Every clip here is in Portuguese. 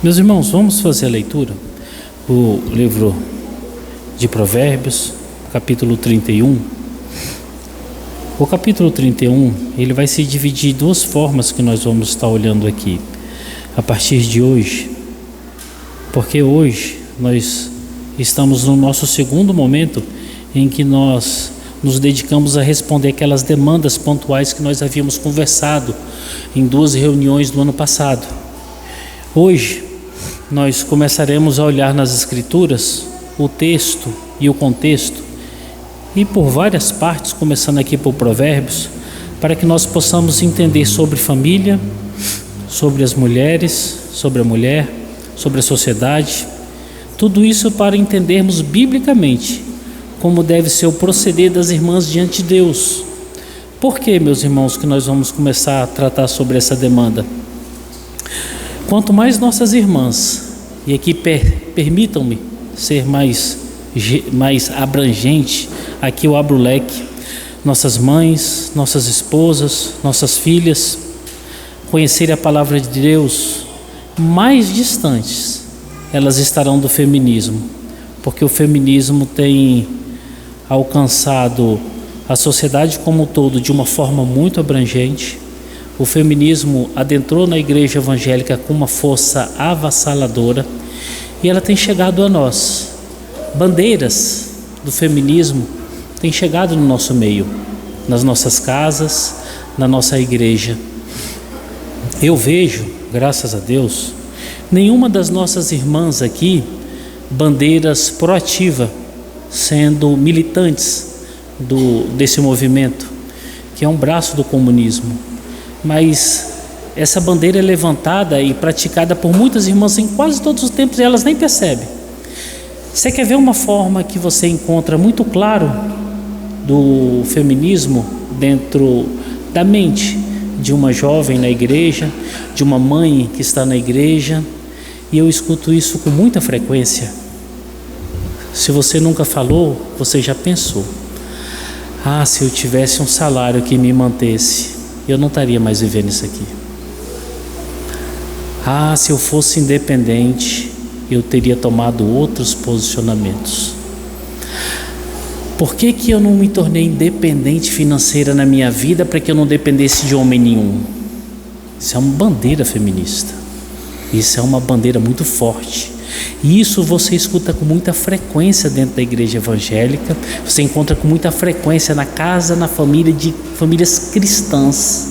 Meus irmãos, vamos fazer a leitura. O livro de Provérbios, capítulo 31. O capítulo 31, ele vai se dividir em duas formas que nós vamos estar olhando aqui, a partir de hoje. Porque hoje nós estamos no nosso segundo momento em que nós nos dedicamos a responder aquelas demandas pontuais que nós havíamos conversado em duas reuniões do ano passado. Hoje nós começaremos a olhar nas Escrituras o texto e o contexto, e por várias partes, começando aqui por Provérbios, para que nós possamos entender sobre família, sobre as mulheres, sobre a mulher, sobre a sociedade, tudo isso para entendermos biblicamente como deve ser o proceder das irmãs diante de Deus. Por que, meus irmãos, que nós vamos começar a tratar sobre essa demanda? Quanto mais nossas irmãs, e aqui permitam-me ser mais abrangente, aqui eu abro o leque, nossas mães, nossas esposas, nossas filhas, conhecerem a palavra de Deus, mais distantes elas estarão do feminismo, porque o feminismo tem alcançado a sociedade como um todo de uma forma muito abrangente. O feminismo adentrou na igreja evangélica com uma força avassaladora e ela tem chegado a nós. Bandeiras do feminismo têm chegado no nosso meio, nas nossas casas, na nossa igreja. Eu vejo, graças a Deus, nenhuma das nossas irmãs aqui, bandeiras proativa, sendo militantes desse movimento, que é um braço do comunismo. Mas essa bandeira é levantada e praticada por muitas irmãs em quase todos os tempos e elas nem percebem. Você quer ver uma forma que você encontra muito claro do feminismo dentro da mente de uma jovem na igreja, de uma mãe que está na igreja, e eu escuto isso com muita frequência. Se você nunca falou, você já pensou: ah, se eu tivesse um salário que me mantesse, eu não estaria mais vivendo isso aqui. Ah, se eu fosse independente, eu teria tomado outros posicionamentos. Por que eu não me tornei independente financeira na minha vida para que eu não dependesse de homem nenhum? Isso é uma bandeira feminista. Isso é uma bandeira muito forte. E isso você escuta com muita frequência dentro da igreja evangélica. Você encontra com muita frequência na casa, na família, de famílias cristãs.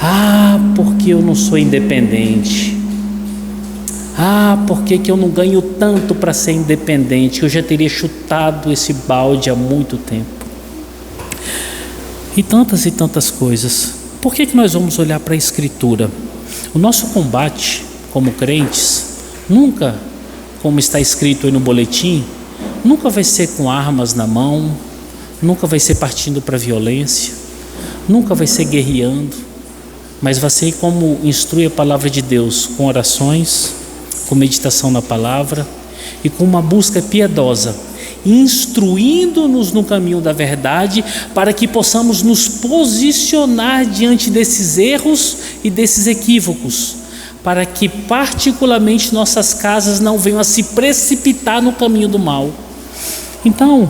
Ah, porque eu não sou independente. Ah, por que eu não ganho tanto para ser independente? Eu já teria chutado esse balde há muito tempo. E tantas coisas. Por que nós vamos olhar para a Escritura? O nosso combate como crentes, nunca, como está escrito aí no boletim, nunca vai ser com armas na mão, nunca vai ser partindo para a violência, nunca vai ser guerreando, mas vai ser como instrui a palavra de Deus, com orações, com meditação na palavra e com uma busca piedosa, instruindo-nos no caminho da verdade, para que possamos nos posicionar diante desses erros e desses equívocos, para que particularmente nossas casas não venham a se precipitar no caminho do mal. Então,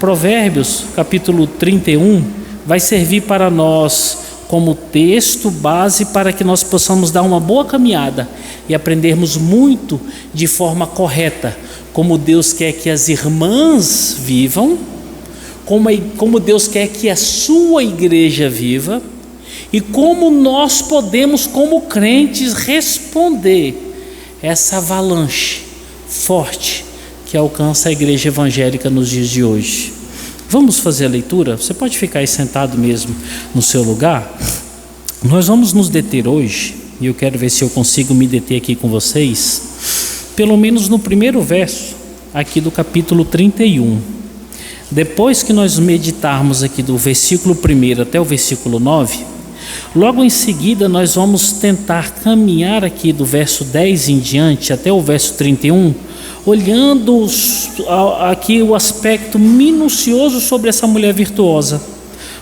Provérbios capítulo 31 vai servir para nós como texto base para que nós possamos dar uma boa caminhada e aprendermos muito de forma correta, como Deus quer que as irmãs vivam, como Deus quer que a sua igreja viva, e como nós podemos, como crentes, responder essa avalanche forte que alcança a igreja evangélica nos dias de hoje. Vamos fazer a leitura? Você pode ficar aí sentado mesmo no seu lugar? Nós vamos nos deter hoje, e eu quero ver se eu consigo me deter aqui com vocês, pelo menos no primeiro verso aqui do capítulo 31. Depois que nós meditarmos aqui do versículo 1 até o versículo 9, logo em seguida nós vamos tentar caminhar aqui do verso 10 em diante até o verso 31, olhando aqui o aspecto minucioso sobre essa mulher virtuosa,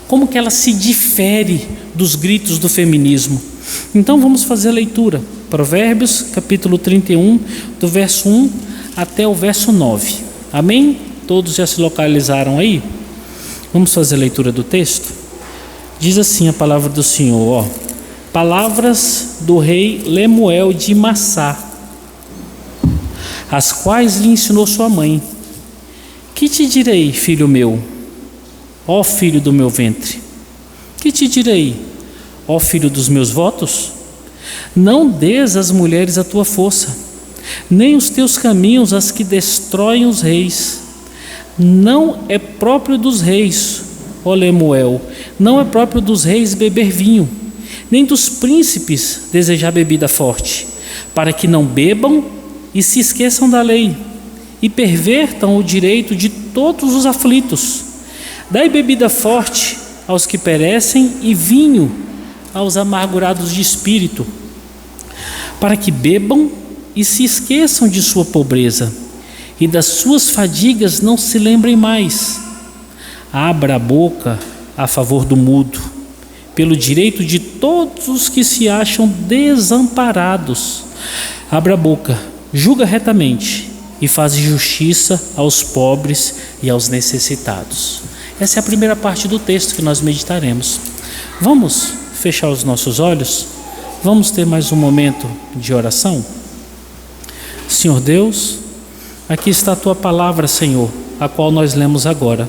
como que ela se difere dos gritos do feminismo. Então vamos fazer a leitura. Provérbios, capítulo 31, do verso 1 até o verso 9. Amém? Todos já se localizaram aí? Vamos fazer a leitura do texto? Diz assim a palavra do Senhor, palavras do rei Lemuel de Massá, as quais lhe ensinou sua mãe. Que te direi, filho meu, ó filho do meu ventre? Que te direi, ó filho dos meus votos? Não dês às mulheres a tua força, nem os teus caminhos às que destroem os reis. Não é próprio dos reis, ó Lemuel, não é próprio dos reis beber vinho, nem dos príncipes desejar bebida forte, para que não bebam e se esqueçam da lei, e pervertam o direito de todos os aflitos. Dai bebida forte aos que perecem e vinho aos amargurados de espírito, para que bebam e se esqueçam de sua pobreza, e das suas fadigas não se lembrem mais. Abra a boca a favor do mudo, pelo direito de todos os que se acham desamparados. Abra a boca, julga retamente e faz justiça aos pobres e aos necessitados. Essa é a primeira parte do texto que nós meditaremos. Vamos fechar os nossos olhos? Vamos ter mais um momento de oração? Senhor Deus, aqui está a Tua palavra, Senhor, a qual nós lemos agora.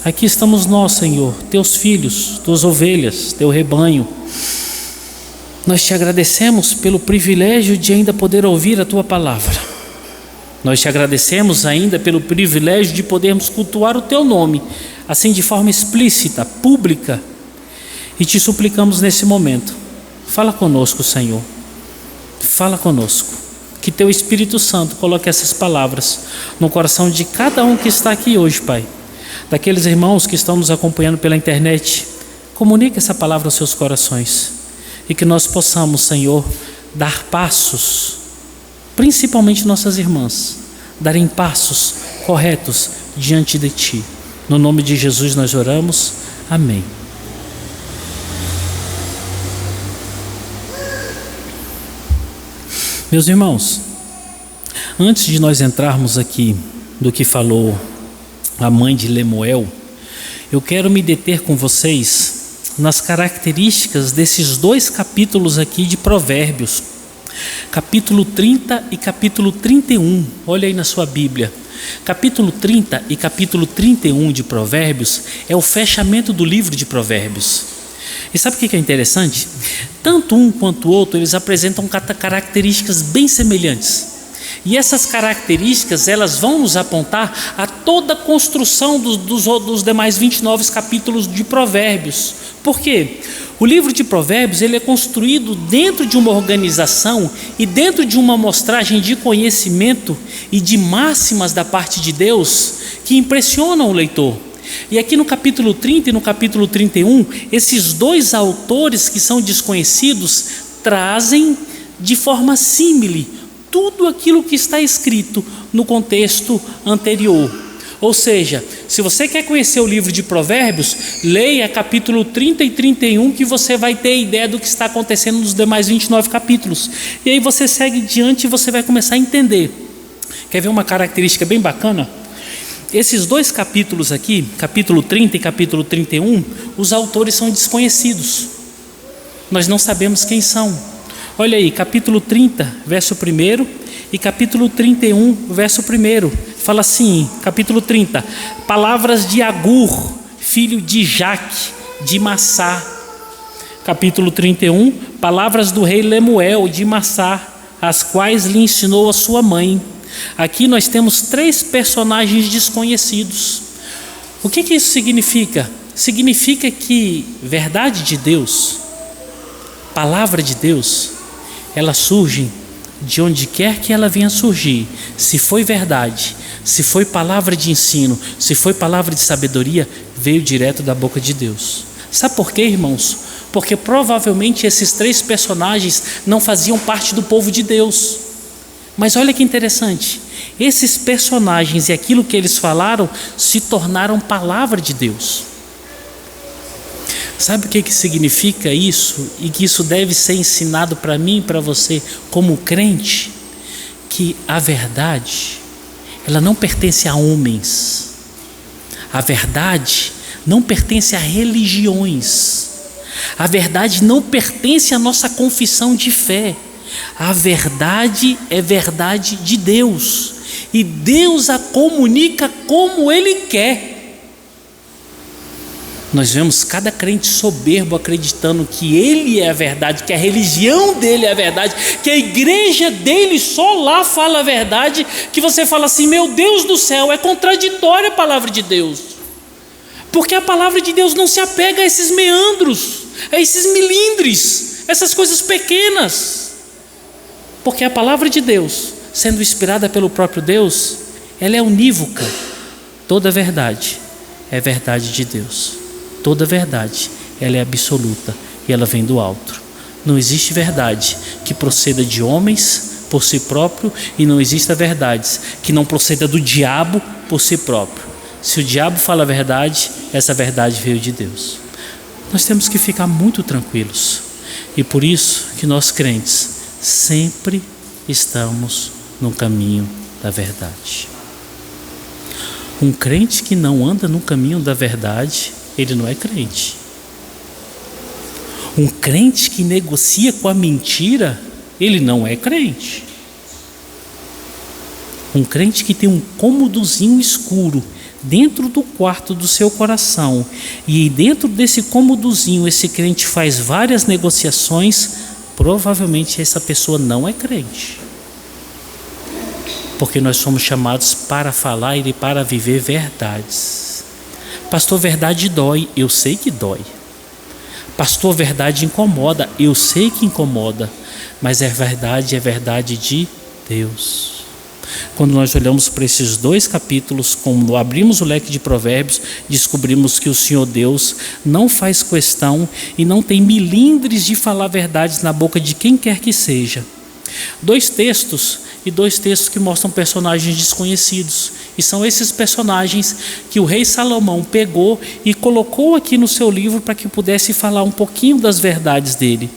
Aqui estamos nós, Senhor, Teus filhos, Tuas ovelhas, Teu rebanho. Nós Te agradecemos pelo privilégio de ainda poder ouvir a Tua palavra. Nós Te agradecemos ainda pelo privilégio de podermos cultuar o Teu nome, assim de forma explícita, pública, e Te suplicamos nesse momento, fala conosco, Senhor, fala conosco, que Teu Espírito Santo coloque essas palavras no coração de cada um que está aqui hoje, Pai, daqueles irmãos que estão nos acompanhando pela internet. Comunique essa palavra aos seus corações, e que nós possamos, Senhor, dar passos, principalmente nossas irmãs, darem passos corretos diante de Ti. No nome de Jesus nós oramos, amém. Meus irmãos, antes de nós entrarmos aqui do que falou a mãe de Lemuel, eu quero me deter com vocês nas características desses dois capítulos aqui de Provérbios, capítulo 30 e capítulo 31, olha aí na sua Bíblia. Capítulo 30 e capítulo 31 de Provérbios é o fechamento do livro de Provérbios. E sabe o que é interessante? Tanto um quanto o outro, eles apresentam características bem semelhantes. E essas características, elas vão nos apontar a toda a construção dos demais 29 capítulos de Provérbios. Por quê? O livro de Provérbios, ele é construído dentro de uma organização e dentro de uma amostragem de conhecimento e de máximas da parte de Deus que impressionam o leitor. E aqui no capítulo 30 e no capítulo 31, esses dois autores que são desconhecidos trazem de forma símile tudo aquilo que está escrito no contexto anterior. Ou seja, se você quer conhecer o livro de Provérbios, leia capítulo 30 e 31 que você vai ter ideia do que está acontecendo nos demais 29 capítulos. E aí você segue diante e você vai começar a entender. Quer ver uma característica bem bacana? Esses dois capítulos aqui, capítulo 30 e capítulo 31, os autores são desconhecidos. Nós não sabemos quem são. Olha aí, capítulo 30, verso 1 e capítulo 31, verso 1. Fala assim, capítulo 30, palavras de Agur, filho de Jaque, de Massá. Capítulo 31, palavras do rei Lemuel, de Massá, as quais lhe ensinou a sua mãe. Aqui nós temos 3 personagens desconhecidos. O que isso significa? Significa que verdade de Deus, palavra de Deus, ela surge de onde quer que ela venha surgir. Se foi verdade, se foi palavra de ensino, se foi palavra de sabedoria, veio direto da boca de Deus. Sabe por quê, irmãos? Porque provavelmente esses 3 personagens não faziam parte do povo de Deus. Mas olha que interessante, esses personagens e aquilo que eles falaram se tornaram palavra de Deus. Sabe o que significa isso? E que isso deve ser ensinado para mim e para você como crente? Que a verdade, ela não pertence a homens. A verdade não pertence a religiões. A verdade não pertence à nossa confissão de fé. A verdade é verdade de Deus. E Deus a comunica como Ele quer. Nós vemos cada crente soberbo acreditando que ele é a verdade, que a religião dele é a verdade, que a igreja dele só lá fala a verdade, que você fala assim, meu Deus do céu, é contraditória a palavra de Deus. Porque a palavra de Deus não se apega a esses meandros, a esses milindres, essas coisas pequenas. Porque a palavra de Deus, sendo inspirada pelo próprio Deus, ela é unívoca. Toda verdade é verdade de Deus. Toda verdade, ela é absoluta e ela vem do alto. Não existe verdade que proceda de homens por si próprio e não exista verdades que não proceda do diabo por si próprio. Se o diabo fala a verdade, essa verdade veio de Deus. Nós temos que ficar muito tranquilos e por isso que nós crentes sempre estamos no caminho da verdade. Um crente que não anda no caminho da verdade, ele não é crente. Um crente que negocia com a mentira, ele não é crente. Um crente que tem um cômodozinho escuro dentro do quarto do seu coração, e dentro desse cômodozinho esse crente faz várias negociações, provavelmente essa pessoa não é crente. Porque nós somos chamados para falar e para viver verdades. Pastor, verdade dói, eu sei que dói. Pastor, verdade incomoda, eu sei que incomoda, mas é verdade de Deus. Quando nós olhamos para esses dois capítulos, quando abrimos o leque de Provérbios, descobrimos que o Senhor Deus não faz questão e não tem milindres de falar verdades na boca de quem quer que seja. Dois textos que mostram personagens desconhecidos, e são esses personagens que o rei Salomão pegou e colocou aqui no seu livro para que pudesse falar um pouquinho das verdades dele.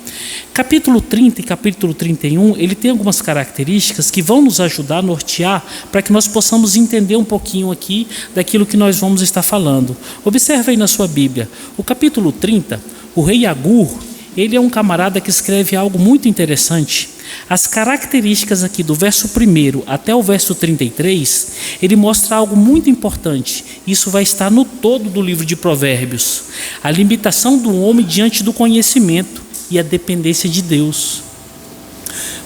Capítulo 30 e capítulo 31, ele tem algumas características que vão nos ajudar a nortear para que nós possamos entender um pouquinho aqui daquilo que nós vamos estar falando. Observe aí na sua Bíblia, o capítulo 30, o rei Agur, ele é um camarada que escreve algo muito interessante. As características aqui do verso 1 até o verso 33, ele mostra algo muito importante. Isso vai estar no todo do livro de Provérbios. A limitação do homem diante do conhecimento e a dependência de Deus.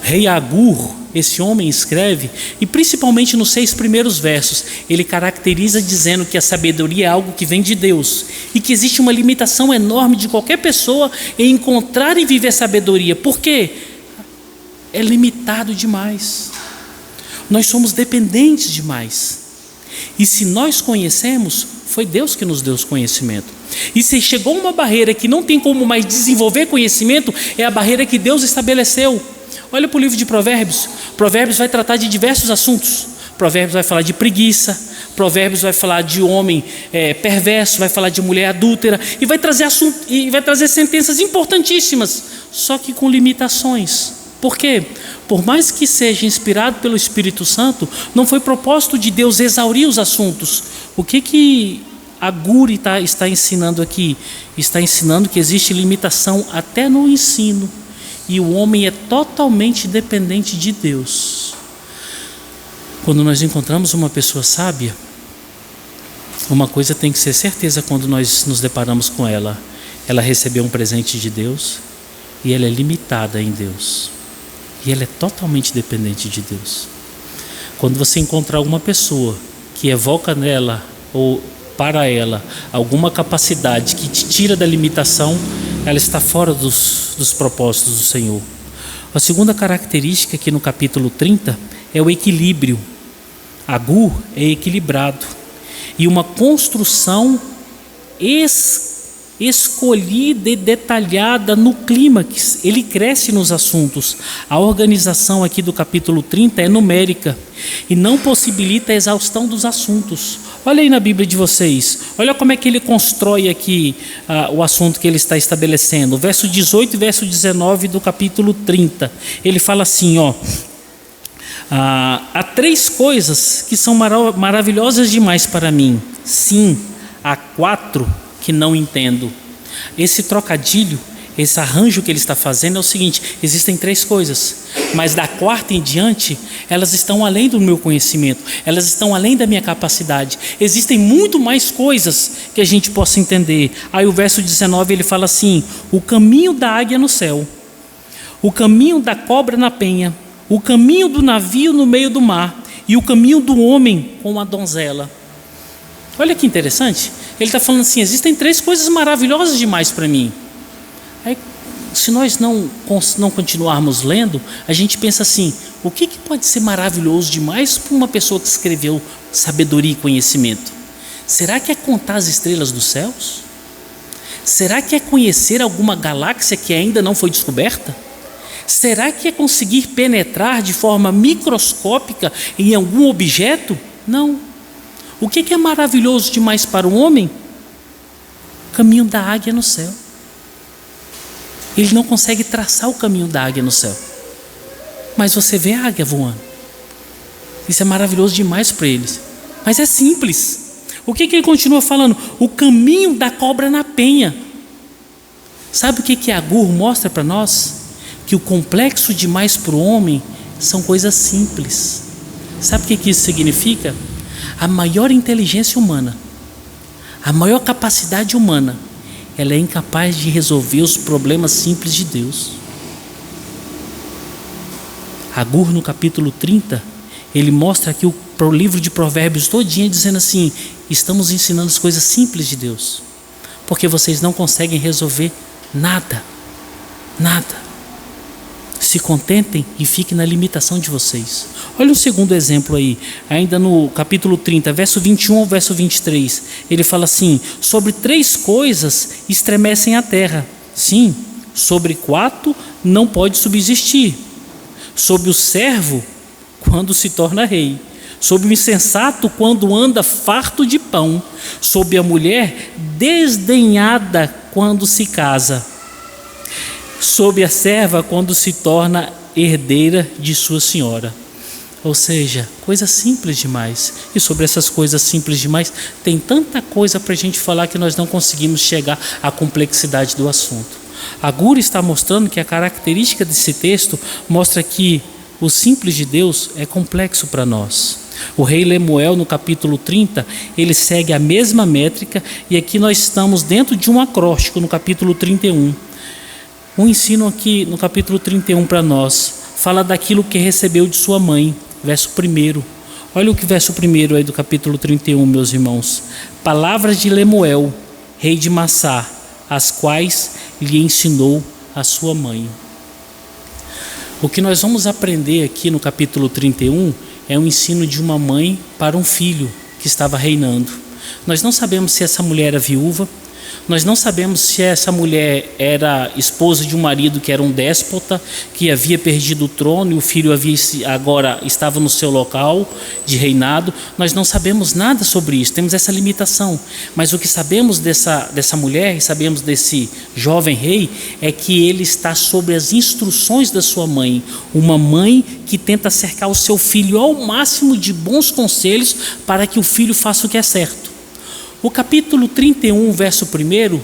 Rei Agur, esse homem escreve, e principalmente nos 6 primeiros versos, ele caracteriza dizendo que a sabedoria é algo que vem de Deus e que existe uma limitação enorme de qualquer pessoa em encontrar e viver sabedoria. Por quê? É limitado demais. Nós somos dependentes demais. E se nós conhecemos, foi Deus que nos deu esse conhecimento. E se chegou uma barreira que não tem como mais desenvolver conhecimento, é a barreira que Deus estabeleceu. Olha para o livro de Provérbios. Provérbios vai tratar de diversos assuntos. Provérbios vai falar de preguiça. Provérbios vai falar de homem perverso, vai falar de mulher adúltera e vai trazer sentenças importantíssimas, só que com limitações. Por quê? Por mais que seja inspirado pelo Espírito Santo, não foi propósito de Deus exaurir os assuntos. O que Agur está ensinando aqui? Está ensinando que existe limitação até no ensino. E o homem é totalmente dependente de Deus. Quando nós encontramos uma pessoa sábia, uma coisa tem que ser certeza quando nós nos deparamos com ela. Ela recebeu um presente de Deus e ela é limitada em Deus. E ela é totalmente dependente de Deus. Quando você encontrar alguma pessoa que evoca nela ou para ela alguma capacidade que te tira da limitação, ela está fora dos propósitos do Senhor. A segunda característica aqui no capítulo 30 é o equilíbrio. Agur é equilibrado e uma construção escolhida e detalhada no clímax. Ele cresce nos assuntos. A organização aqui do capítulo 30 é numérica e não possibilita a exaustão dos assuntos. Olha aí na Bíblia de vocês, olha como é que ele constrói aqui o assunto que ele está estabelecendo. Verso 18 e verso 19 do capítulo 30. Ele fala assim, ó: há 3 coisas que são maravilhosas demais para mim. Sim, há 4 que não entendo. Esse trocadilho, esse arranjo que ele está fazendo é o seguinte: existem 3 coisas, mas da 4ª em diante, elas estão além do meu conhecimento, elas estão além da minha capacidade. Existem muito mais coisas que a gente possa entender. Aí o verso 19 ele fala assim: o caminho da águia no céu, o caminho da cobra na penha, o caminho do navio no meio do mar e o caminho do homem com a donzela. Olha que interessante, ele está falando assim: existem 3 coisas maravilhosas demais para mim. Aí, se nós não continuarmos lendo, a gente pensa assim: o que pode ser maravilhoso demais para uma pessoa que escreveu sabedoria e conhecimento? Será que é contar as estrelas dos céus? Será que é conhecer alguma galáxia que ainda não foi descoberta? Será que é conseguir penetrar de forma microscópica em algum objeto? Não. O que é maravilhoso demais para o homem? O caminho da águia no céu. Ele não consegue traçar o caminho da águia no céu, mas você vê a águia voando. Isso é maravilhoso demais para eles, mas é simples. O que ele continua falando? O caminho da cobra na penha. Sabe o que Agur mostra para nós? Que o complexo demais para o homem são coisas simples. Sabe o que isso significa? A maior inteligência humana, a maior capacidade humana, ela é incapaz de resolver os problemas simples de Deus. Agur, no capítulo 30, ele mostra aqui o livro de Provérbios todinho, dizendo assim: estamos ensinando as coisas simples de Deus, porque vocês não conseguem resolver nada. Se contentem e fiquem na limitação de vocês. Olha o segundo exemplo aí, ainda no capítulo 30, verso 21 ao verso 23. Ele fala assim: sobre 3 coisas estremecem a terra. Sim, sobre 4 não pode subsistir. Sobre o servo, quando se torna rei. Sobre o insensato, quando anda farto de pão. Sobre a mulher desdenhada, quando se casa. Sobre a serva, quando se torna herdeira de sua senhora. Ou seja, coisas simples demais. E sobre essas coisas simples demais, tem tanta coisa para a gente falar que nós não conseguimos chegar à complexidade do assunto. Agur está mostrando que a característica desse texto mostra que o simples de Deus é complexo para nós. O rei Lemuel, no capítulo 30, ele segue a mesma métrica, e aqui nós estamos dentro de um acróstico no capítulo 31. Um ensino aqui no capítulo 31 para nós, fala daquilo que recebeu de sua mãe, verso 1. Olha o que verso 1 aí do capítulo 31, meus irmãos. Palavras de Lemuel, rei de Massá, as quais lhe ensinou a sua mãe. O que nós vamos aprender aqui no capítulo 31 é um ensino de uma mãe para um filho que estava reinando. Nós não sabemos se essa mulher era viúva. Nós não sabemos se essa mulher era esposa de um marido que era um déspota, que havia perdido o trono e o filho agora estava no seu local de reinado. Nós não sabemos nada sobre isso, temos essa limitação. Mas o que sabemos dessa mulher e sabemos desse jovem rei é que ele está sob as instruções da sua mãe. Uma mãe que tenta cercar o seu filho ao máximo de bons conselhos para que o filho faça o que é certo. O capítulo 31, verso 1,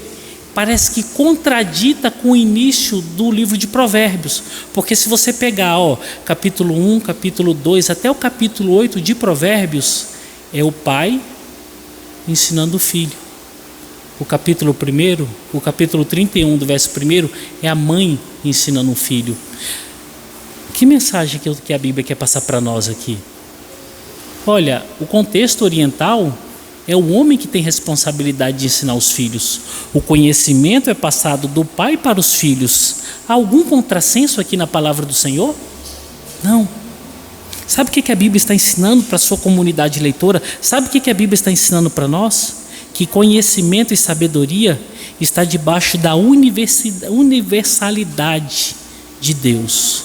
parece que contradita com o início do livro de Provérbios, porque se você pegar capítulo 1, capítulo 2, até o capítulo 8 de Provérbios, é o pai ensinando o filho. O capítulo 1, o capítulo 31 do verso 1, é a mãe ensinando o filho. Que mensagem que a Bíblia quer passar para nós aqui? Olha, o contexto oriental é o homem que tem responsabilidade de ensinar os filhos. O conhecimento é passado do pai para os filhos. Há algum contrassenso aqui na palavra do Senhor? Não. Sabe o que a Bíblia está ensinando para a sua comunidade leitora? Sabe o que a Bíblia está ensinando para nós? Que conhecimento e sabedoria está debaixo da universalidade de Deus.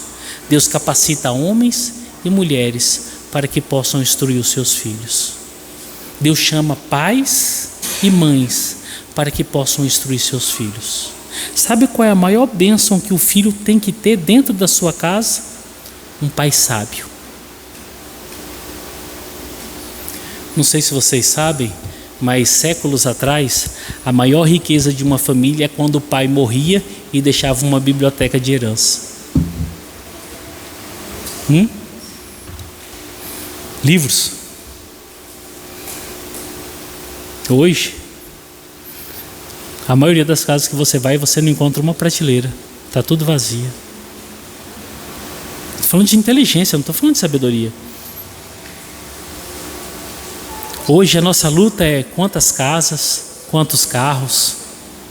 Deus capacita homens e mulheres para que possam instruir os seus filhos. Deus chama pais e mães para que possam instruir seus filhos. Sabe qual é a maior bênção que o filho tem que ter dentro da sua casa? Um pai sábio. Não sei se vocês sabem, mas séculos atrás, a maior riqueza de uma família é quando o pai morria e deixava uma biblioteca de herança. Livros. Hoje, a maioria das casas que você vai, você não encontra uma prateleira. Está tudo vazia. Estou falando de inteligência, não estou falando de sabedoria. Hoje a nossa luta é quantas casas, quantos carros,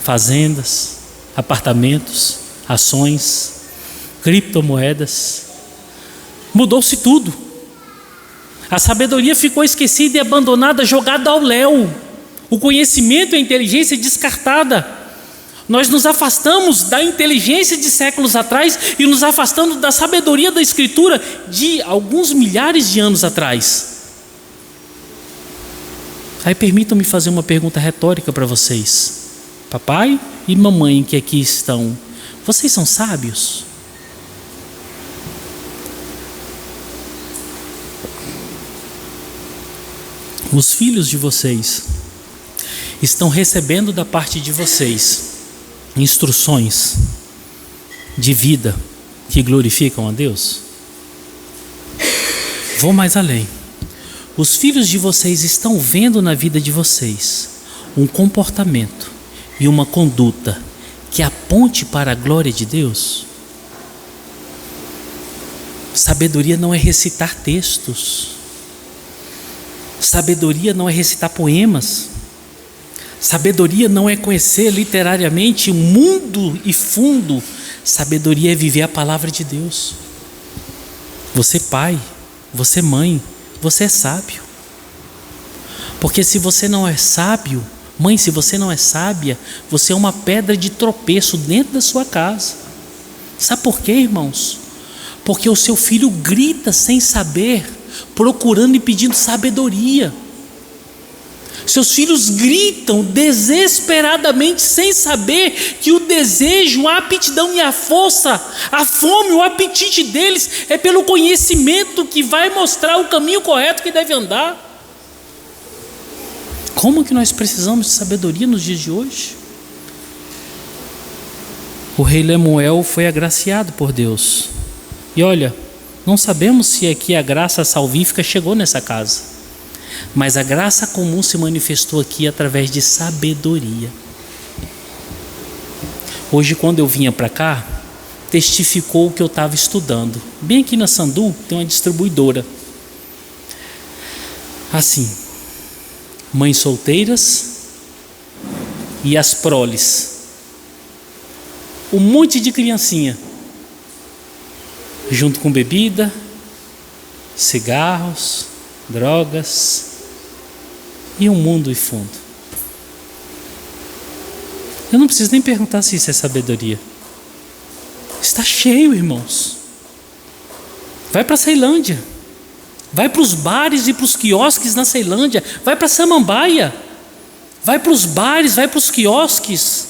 fazendas, apartamentos, ações, criptomoedas. Mudou-se tudo. A sabedoria ficou esquecida e abandonada, jogada ao léu. O conhecimento e a inteligência descartada. Nós nos afastamos da inteligência de séculos atrás e nos afastamos da sabedoria da Escritura de alguns milhares de anos atrás. Aí permitam-me fazer uma pergunta retórica para vocês. Papai e mamãe que aqui estão, vocês são sábios? Os filhos de vocês estão recebendo da parte de vocês instruções de vida que glorificam a Deus? Vou mais além. Os filhos de vocês estão vendo na vida de vocês um comportamento e uma conduta que aponte para a glória de Deus? Sabedoria não é recitar textos. Sabedoria não é recitar poemas. Sabedoria não é conhecer literariamente mundo e fundo. Sabedoria é viver a palavra de Deus. Você pai, você mãe, você é sábio. Porque se você não é sábio, mãe, se você não é sábia, você é uma pedra de tropeço dentro da sua casa. Sabe por quê, irmãos? Porque o seu filho grita sem saber, procurando e pedindo sabedoria. Seus filhos gritam desesperadamente sem saber que o desejo, a aptidão e a força, a fome, o apetite deles é pelo conhecimento que vai mostrar o caminho correto que deve andar. Como que nós precisamos de sabedoria nos dias de hoje? O rei Lemuel foi agraciado por Deus. E olha, não sabemos se aqui a graça salvífica chegou nessa casa. Mas a graça comum se manifestou aqui através de sabedoria. Hoje, quando eu vinha para cá, testificou o que eu estava estudando. Bem aqui na Sandu tem uma distribuidora. Assim, mães solteiras e as proles. Um monte de criancinha. Junto com bebida, cigarros, drogas e um mundo e fundo. Eu não preciso nem perguntar se isso é sabedoria. Está cheio, irmãos. Vai para a Ceilândia. Vai para os bares e para os quiosques na Ceilândia. Vai para Samambaia. Vai para os bares, vai para os quiosques.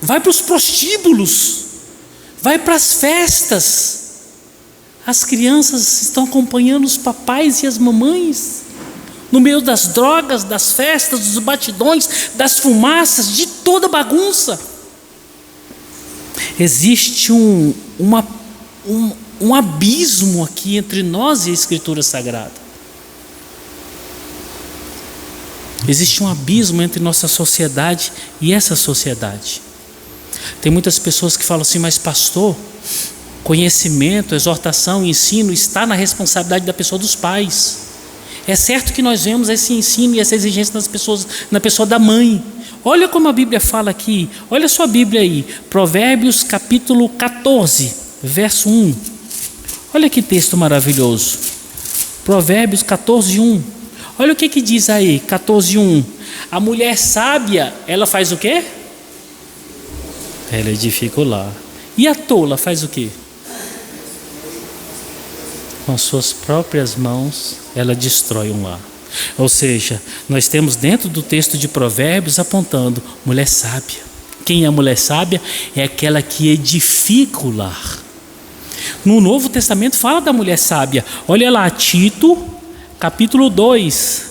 Vai para os prostíbulos. Vai para as festas. As crianças estão acompanhando os papais e as mamães no meio das drogas, das festas, dos batidões, das fumaças, de toda bagunça. Existe um abismo aqui entre nós e a Escritura Sagrada. Existe um abismo entre nossa sociedade e essa sociedade. Tem muitas pessoas que falam assim, mas pastor, conhecimento, exortação, ensino está na responsabilidade da pessoa dos pais. É certo que nós vemos esse ensino e essa exigência nas pessoas, na pessoa da mãe. Olha como a Bíblia fala aqui, olha a sua Bíblia aí, Provérbios capítulo 14, verso 1. Olha que texto maravilhoso. Provérbios 14, 1. Olha o que diz aí, 14, 1. A mulher sábia, ela faz o quê? Ela edifica o lar. E a tola faz o quê? Com as suas próprias mãos, ela destrói um lar. Ou seja, nós temos dentro do texto de Provérbios apontando mulher sábia. Quem é a mulher sábia? É aquela que edifica o lar. No Novo Testamento fala da mulher sábia. Olha lá, Tito, capítulo 2.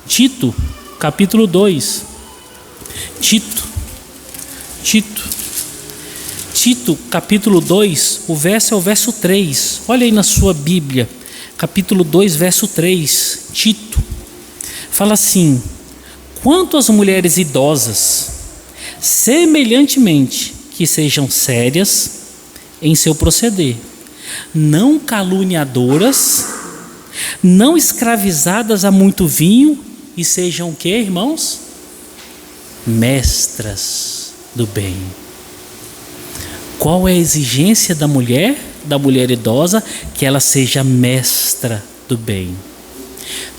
Tito, capítulo 2. Tito, capítulo 2, o verso é o verso 3. Olha aí na sua Bíblia, capítulo 2, verso 3. Tito fala assim: quanto às mulheres idosas, semelhantemente que sejam sérias em seu proceder, não caluniadoras, não escravizadas a muito vinho, e sejam o que, irmãos? Mestras do bem. Qual é a exigência da mulher idosa? Que ela seja mestra do bem.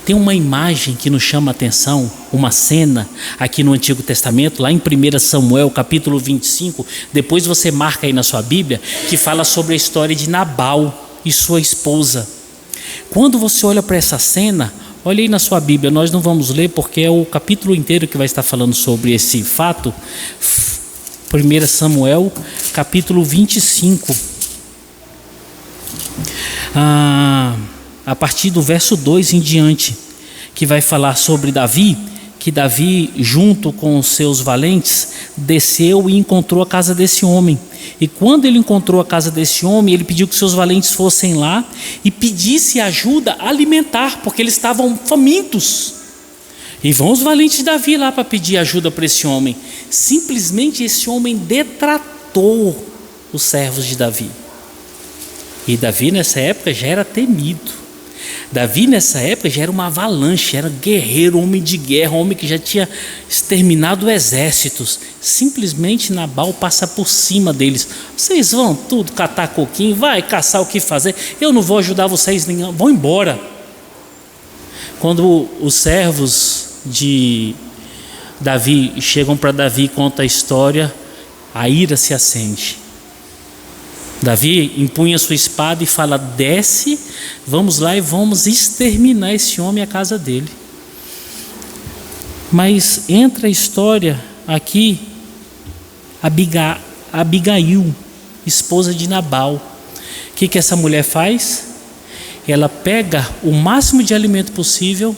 Tem uma imagem que nos chama a atenção, uma cena aqui no Antigo Testamento, lá em 1 Samuel capítulo 25, depois você marca aí na sua Bíblia, que fala sobre a história de Nabal e sua esposa. Quando você olha para essa cena, olha aí na sua Bíblia, nós não vamos ler porque é o capítulo inteiro que vai estar falando sobre esse fato. 1 Samuel capítulo 25, a partir do verso 2 em diante, que vai falar sobre Davi, que Davi junto com os seus valentes desceu e encontrou a casa desse homem. E quando ele encontrou a casa desse homem, ele pediu que seus valentes fossem lá e pedisse ajuda alimentar, porque eles estavam famintos. E vão os valentes de Davi lá para pedir ajuda para esse homem. Simplesmente esse homem detratou os servos de Davi. E Davi nessa época já era temido. Davi nessa época já era uma avalanche, era guerreiro, homem de guerra, homem que já tinha exterminado exércitos. Simplesmente Nabal passa por cima deles. Vocês vão tudo catar coquinho, vai caçar o que fazer, eu não vou ajudar vocês, vão embora. Quando os servos de Davi chegam para Davi e contam a história, a ira se acende. Davi empunha sua espada e fala: desce, vamos lá e vamos exterminar esse homem e a casa dele. Mas entra a história aqui, Abigail, esposa de Nabal. O que essa mulher faz? Ela pega o máximo de alimento possível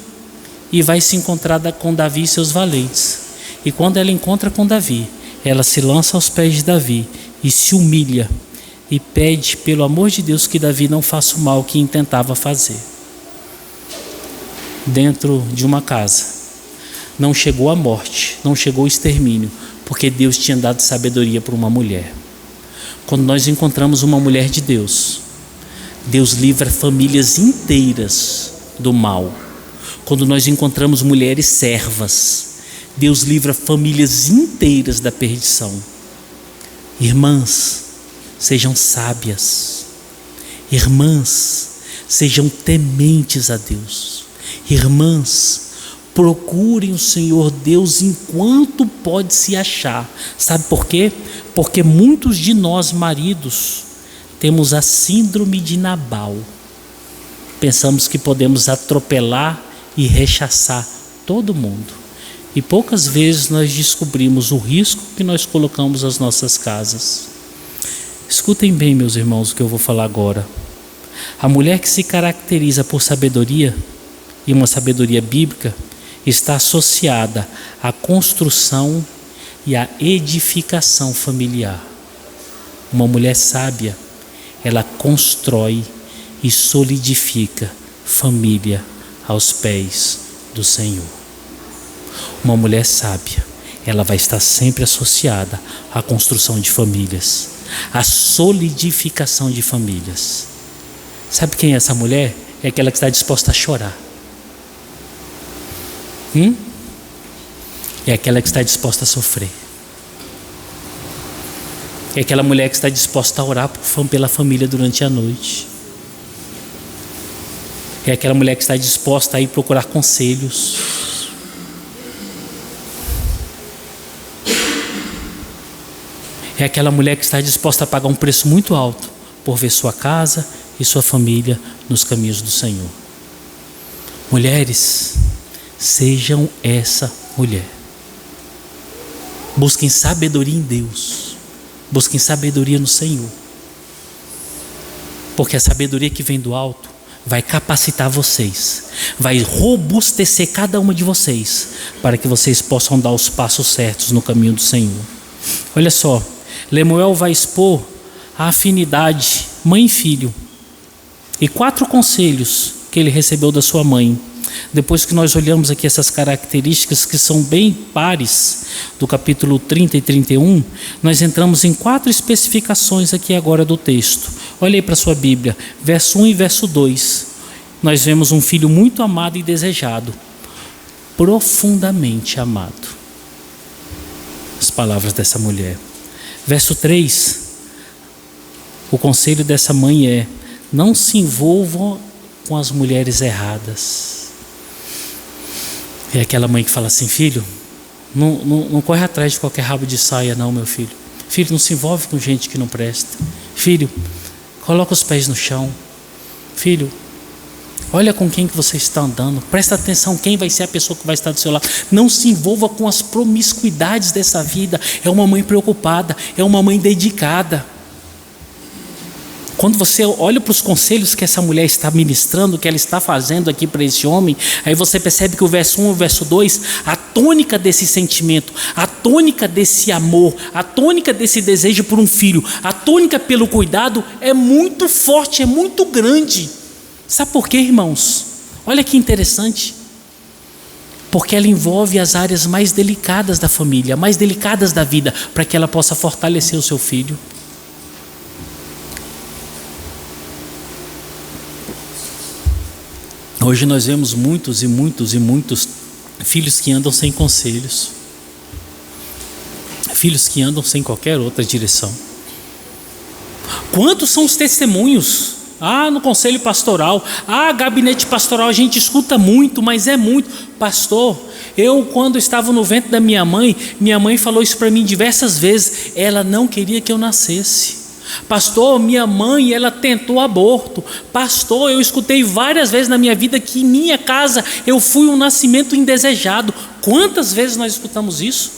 e vai se encontrar com Davi e seus valentes. E quando ela encontra com Davi, ela se lança aos pés de Davi e se humilha e pede pelo amor de Deus que Davi não faça o mal que intentava fazer. Dentro de uma casa, não chegou a morte, não chegou o extermínio, porque Deus tinha dado sabedoria para uma mulher. Quando nós encontramos uma mulher de Deus, Deus livra famílias inteiras do mal. Quando nós encontramos mulheres servas, Deus livra famílias inteiras da perdição. Irmãs, sejam sábias. Irmãs, sejam tementes a Deus. Irmãs, procurem o Senhor Deus enquanto pode se achar. Sabe por quê? Porque muitos de nós, maridos, temos a síndrome de Nabal. Pensamos que podemos atropelar e rechaçar todo mundo. E poucas vezes nós descobrimos o risco que nós colocamos às nossas casas. Escutem bem, meus irmãos, o que eu vou falar agora. A mulher que se caracteriza por sabedoria, e uma sabedoria bíblica, está associada à construção e à edificação familiar. Uma mulher sábia, ela constrói e solidifica família aos pés do Senhor. Uma mulher sábia, ela vai estar sempre associada à construção de famílias, à solidificação de famílias. Sabe quem é essa mulher? É aquela que está disposta a chorar. É aquela que está disposta a sofrer. É aquela mulher que está disposta a orar pela família durante a noite. É aquela mulher que está disposta a ir procurar conselhos. É aquela mulher que está disposta a pagar um preço muito alto por ver sua casa e sua família nos caminhos do Senhor. Mulheres, sejam essa mulher. Busquem sabedoria em Deus. Busquem sabedoria no Senhor. Porque a sabedoria que vem do alto vai capacitar vocês, vai robustecer cada uma de vocês, para que vocês possam dar os passos certos no caminho do Senhor. Olha só, Lemuel vai expor a afinidade mãe e filho e 4 conselhos que ele recebeu da sua mãe. Depois que nós olhamos aqui essas características que são bem pares do capítulo 30 e 31, nós entramos em 4 especificações aqui agora do texto. Olha aí para a sua Bíblia, verso 1 e verso 2. Nós vemos um filho muito amado e desejado, profundamente amado. As palavras dessa mulher. Verso 3, o conselho dessa mãe é: não se envolvam com as mulheres erradas. É aquela mãe que fala assim: filho, não corre atrás de qualquer rabo de saia não, meu filho. Filho, não se envolve com gente que não presta. Filho, coloca os pés no chão. Filho, olha com quem que você está andando. Presta atenção quem vai ser a pessoa que vai estar do seu lado. Não se envolva com as promiscuidades dessa vida. É uma mãe preocupada, é uma mãe dedicada. Quando você olha para os conselhos que essa mulher está ministrando, que ela está fazendo aqui para esse homem, aí você percebe que o verso 1 e o verso 2, a tônica desse sentimento, a tônica desse amor, a tônica desse desejo por um filho, a tônica pelo cuidado é muito forte, é muito grande. Sabe por quê, irmãos? Olha que interessante. Porque ela envolve as áreas mais delicadas da família, mais delicadas da vida, para que ela possa fortalecer o seu filho. Hoje nós vemos muitos filhos que andam sem conselhos, filhos que andam sem qualquer outra direção. Quantos são os testemunhos? No conselho pastoral, gabinete pastoral, a gente escuta muito, mas é muito. Pastor, eu quando estava no ventre da minha mãe falou isso para mim diversas vezes, ela não queria que eu nascesse. Pastor, minha mãe, ela tentou aborto. Pastor, eu escutei várias vezes na minha vida que em minha casa eu fui um nascimento indesejado. Quantas vezes nós escutamos isso?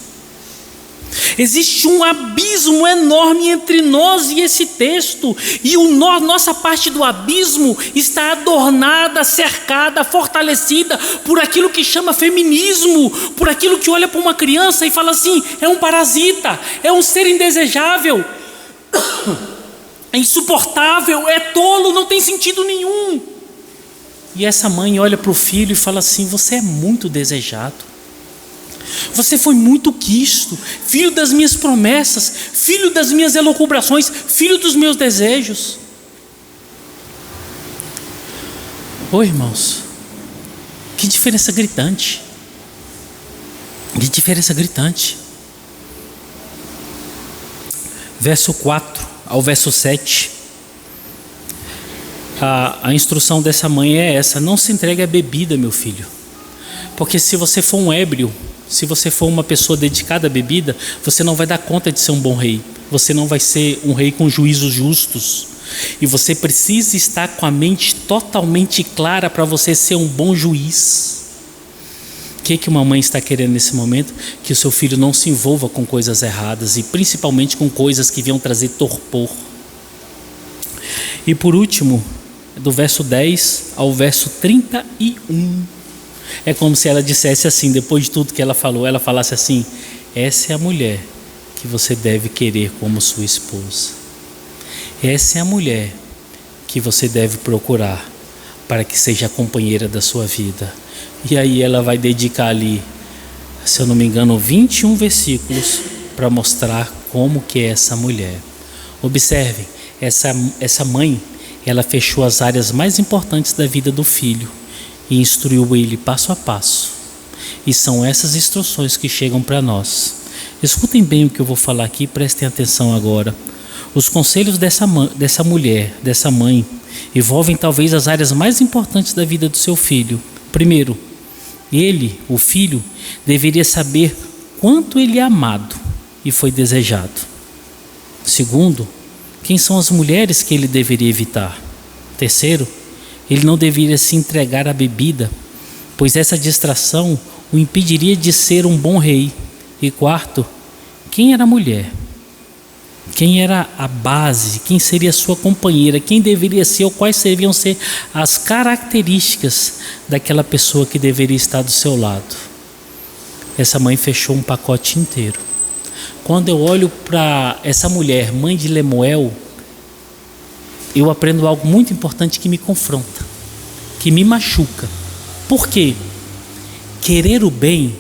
Existe um abismo enorme entre nós e esse texto, e nossa parte do abismo está adornada, cercada, fortalecida por aquilo que chama feminismo, por aquilo que olha para uma criança e fala assim: é um parasita, é um ser indesejável, é insuportável, é tolo, não tem sentido nenhum. E essa mãe olha para o filho e fala assim: você é muito desejado, você foi muito quisto, filho das minhas promessas, filho das minhas elucubrações, filho dos meus desejos. Irmãos, que diferença gritante, que diferença gritante. Verso 4 ao verso 7, a instrução dessa mãe é essa: não se entregue à bebida, meu filho, porque se você for um ébrio, se você for uma pessoa dedicada à bebida, você não vai dar conta de ser um bom rei, você não vai ser um rei com juízos justos, e você precisa estar com a mente totalmente clara para você ser um bom juiz. O que uma mãe está querendo nesse momento? Que o seu filho não se envolva com coisas erradas, e principalmente com coisas que venham trazer torpor. E por último, do verso 10 ao verso 31, é como se ela dissesse assim, depois de tudo que ela falou, ela falasse assim: essa é a mulher que você deve querer como sua esposa, essa é a mulher que você deve procurar para que seja a companheira da sua vida. E aí ela vai dedicar ali, se eu não me engano, 21 versículos para mostrar como que é essa mulher. Observem, essa mãe, ela fechou as áreas mais importantes da vida do filho e instruiu ele passo a passo. E são essas instruções que chegam para nós. Escutem bem o que eu vou falar aqui, prestem atenção agora. Os conselhos dessa mulher, dessa mãe, envolvem talvez as áreas mais importantes da vida do seu filho. Primeiro, ele, o filho, deveria saber quanto ele é amado e foi desejado. Segundo, quem são as mulheres que ele deveria evitar. Terceiro, ele não deveria se entregar à bebida, pois essa distração o impediria de ser um bom rei. E quarto, quem era a mulher? Quem era a base? Quem seria a sua companheira? Quem deveria ser ou quais deveriam ser as características daquela pessoa que deveria estar do seu lado? Essa mãe fechou um pacote inteiro. Quando eu olho para essa mulher, mãe de Lemuel, eu aprendo algo muito importante que me confronta, que me machuca. Por quê? Querer o bem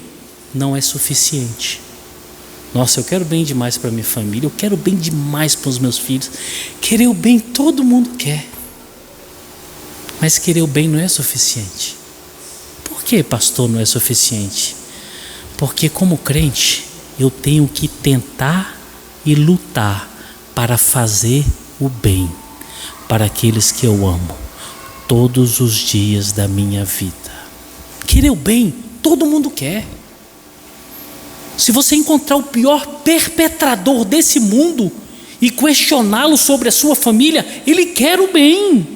não é suficiente. Nossa, eu quero bem demais para minha família, eu quero bem demais para os meus filhos. Querer o bem todo mundo quer. Mas querer o bem não é suficiente. Por que, pastor, não é suficiente? Porque como crente, eu tenho que tentar e lutar para fazer o bem para aqueles que eu amo todos os dias da minha vida. Querer o bem, todo mundo quer. Se você encontrar o pior perpetrador desse mundo e questioná-lo sobre a sua família, ele quer o bem.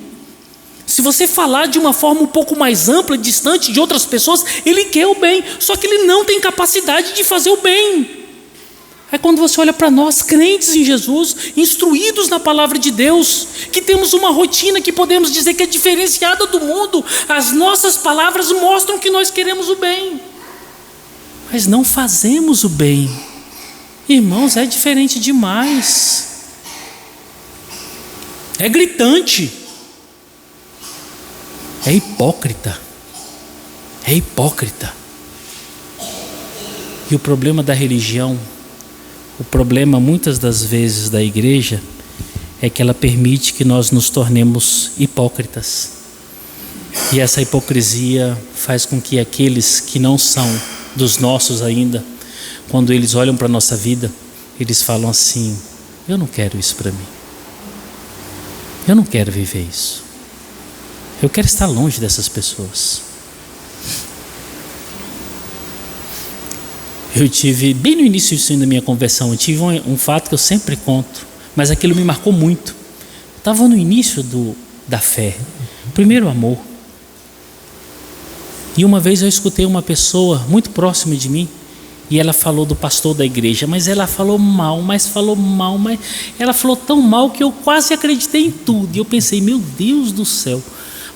Se você falar de uma forma um pouco mais ampla, distante de outras pessoas, ele quer o bem, só que ele não tem capacidade de fazer o bem. Aí quando você olha para nós, crentes em Jesus, instruídos na palavra de Deus, que temos uma rotina que podemos dizer que é diferenciada do mundo, as nossas palavras mostram que nós queremos o bem, mas não fazemos o bem. Irmãos, é diferente demais. É gritante. É hipócrita. É hipócrita. E o problema da religião, o problema muitas das vezes da igreja, é que ela permite que nós nos tornemos hipócritas. E essa hipocrisia faz com que aqueles que não são dos nossos ainda, quando eles olham para a nossa vida, eles falam assim: eu não quero isso para mim. Eu não quero viver isso. Eu quero estar longe dessas pessoas. Eu tive, bem no início da minha conversão, eu tive um fato que eu sempre conto, mas aquilo me marcou muito. Estava no início da fé, primeiro amor. E uma vez eu escutei uma pessoa muito próxima de mim, e ela falou do pastor da igreja, mas ela falou mal, mas ela falou tão mal que eu quase acreditei em tudo. E eu pensei, meu Deus do céu,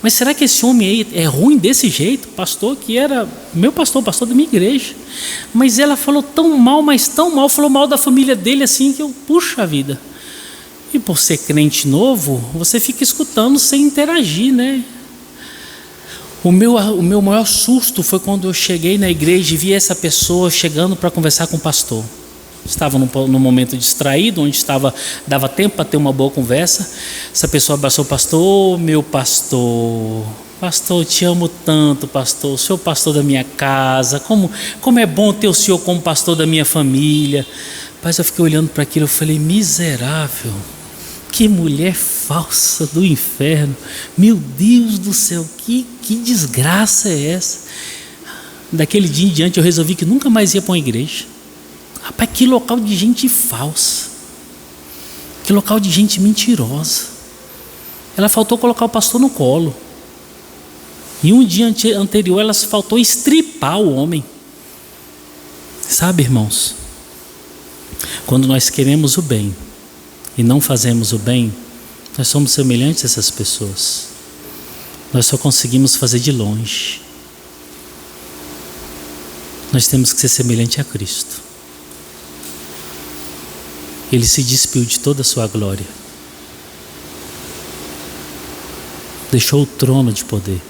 mas será que esse homem aí é ruim desse jeito? Pastor que era meu pastor da minha igreja. Mas ela falou tão mal, mas tão mal, falou mal da família dele assim, que eu, puxa vida. E por ser crente novo, você fica escutando sem interagir, né? O meu maior susto foi quando eu cheguei na igreja e vi essa pessoa chegando para conversar com o pastor. Estava num momento distraído, onde dava tempo para ter uma boa conversa. Essa pessoa abraçou o pastor: meu pastor, eu te amo tanto, pastor, o senhor é o pastor da minha casa, como é bom ter o senhor como pastor da minha família. Mas eu fiquei olhando para aquilo, eu falei: miserável, que mulher falsa do inferno, meu Deus do céu, que desgraça é essa? Daquele dia em diante eu resolvi que nunca mais ia para uma igreja. Rapaz, que local de gente falsa, que local de gente mentirosa. Ela faltou colocar o pastor no colo, e um dia anterior ela faltou estripar o homem. Sabe, irmãos, quando nós queremos o bem e não fazemos o bem, nós somos semelhantes a essas pessoas. Nós só conseguimos fazer de longe. Nós temos que ser semelhante a Cristo. Ele se despiu de toda a sua glória, deixou o trono de poder,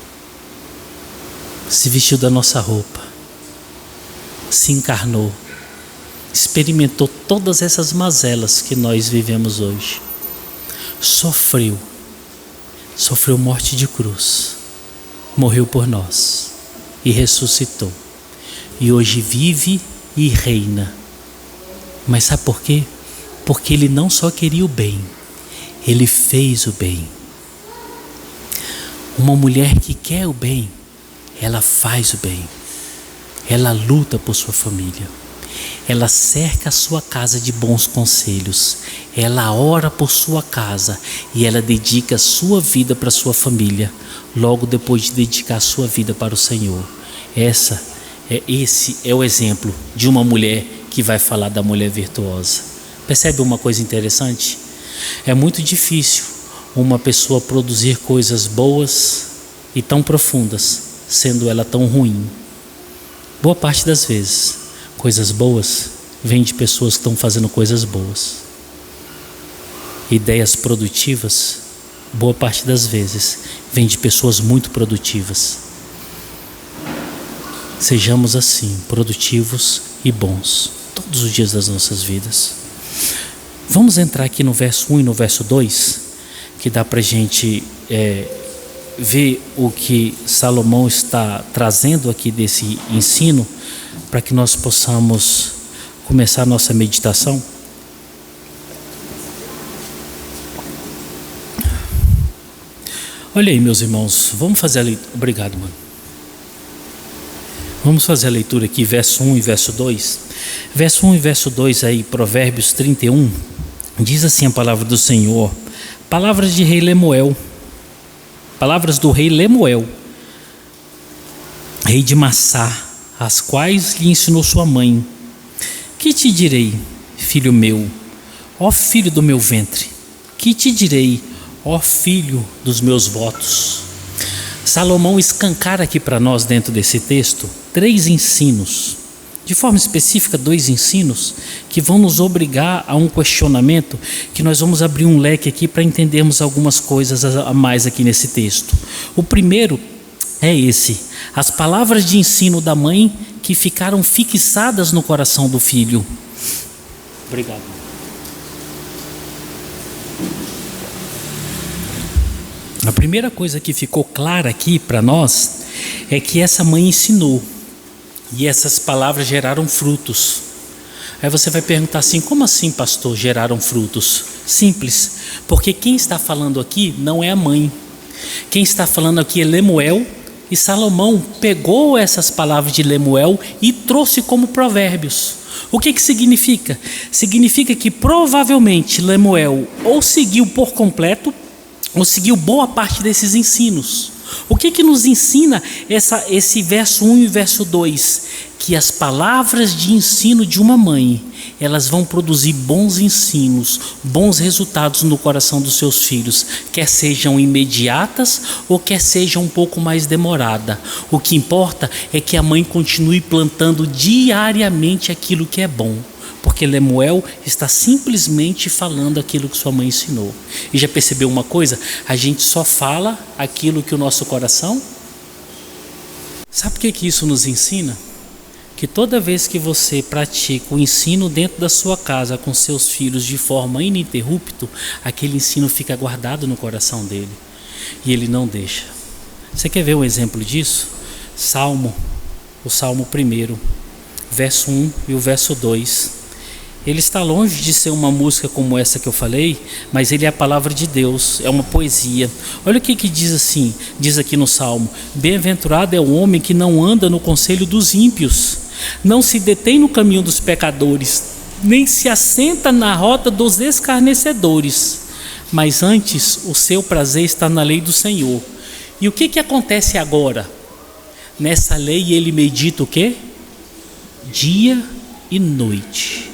se vestiu da nossa roupa, se encarnou, experimentou todas essas mazelas que nós vivemos hoje, sofreu morte de cruz, morreu por nós e ressuscitou, e hoje vive e reina. Mas sabe por quê? Porque ele não só queria o bem, ele fez o bem. Uma mulher que quer o bem, ela faz o bem, ela luta por sua família, ela cerca a sua casa de bons conselhos, ela ora por sua casa e ela dedica a sua vida para a sua família, logo depois de dedicar a sua vida para o Senhor. Esse é o exemplo de uma mulher que vai falar da mulher virtuosa. Percebe uma coisa interessante? É muito difícil uma pessoa produzir coisas boas e tão profundas, sendo ela tão ruim. Boa parte das vezes, coisas boas vêm de pessoas que estão fazendo coisas boas. Ideias produtivas, boa parte das vezes, vêm de pessoas muito produtivas. Sejamos assim, produtivos e bons, todos os dias das nossas vidas. Vamos entrar aqui no verso 1 e no verso 2, que dá para a gente ver o que Salomão está trazendo aqui desse ensino, para que nós possamos começar a nossa meditação. Olha aí, meus irmãos, vamos fazer a leitura. Obrigado, mano. Vamos fazer a leitura aqui, verso 1 e verso 2. Verso 1 e verso 2 aí, Provérbios 31, diz assim a palavra do Senhor, palavras de rei Lemuel, palavras do rei Lemuel, rei de Massá, as quais lhe ensinou sua mãe. Que te direi, filho meu, ó filho do meu ventre? Que te direi, ó filho dos meus votos? Salomão escancara aqui para nós, dentro desse texto, 3 ensinos, de forma específica 2 ensinos, que vão nos obrigar a um questionamento, que nós vamos abrir um leque aqui para entendermos algumas coisas a mais aqui nesse texto. O primeiro é esse: as palavras de ensino da mãe que ficaram fixadas no coração do filho. Obrigado. A primeira coisa que ficou clara aqui para nós é que essa mãe ensinou e essas palavras geraram frutos. Aí você vai perguntar assim: como assim, pastor, geraram frutos? Simples, porque quem está falando aqui não é a mãe. Quem está falando aqui é Lemuel, e Salomão pegou essas palavras de Lemuel e trouxe como provérbios. O que significa? Significa que provavelmente Lemuel ou seguiu por completo ou seguiu boa parte desses ensinos. O que nos ensina esse verso 1 e verso 2? Que as palavras de ensino de uma mãe, elas vão produzir bons ensinos, bons resultados no coração dos seus filhos, quer sejam imediatas ou quer sejam um pouco mais demorada. O que importa é que a mãe continue plantando diariamente aquilo que é bom, porque Lemuel está simplesmente falando aquilo que sua mãe ensinou. E já percebeu uma coisa? A gente só fala aquilo que o nosso coração... Sabe o que isso nos ensina? Que toda vez que você pratica o ensino dentro da sua casa com seus filhos de forma ininterrupta, aquele ensino fica guardado no coração dele e ele não deixa. Você quer ver um exemplo disso? O Salmo 1, verso 1 e o verso 2. Ele está longe de ser uma música como essa que eu falei, mas ele é a palavra de Deus, é uma poesia. Olha o que diz aqui no Salmo: bem-aventurado é o homem que não anda no conselho dos ímpios, não se detém no caminho dos pecadores, nem se assenta na roda dos escarnecedores, mas antes o seu prazer está na lei do Senhor. E o que acontece agora? Nessa lei ele medita o quê? Dia e noite.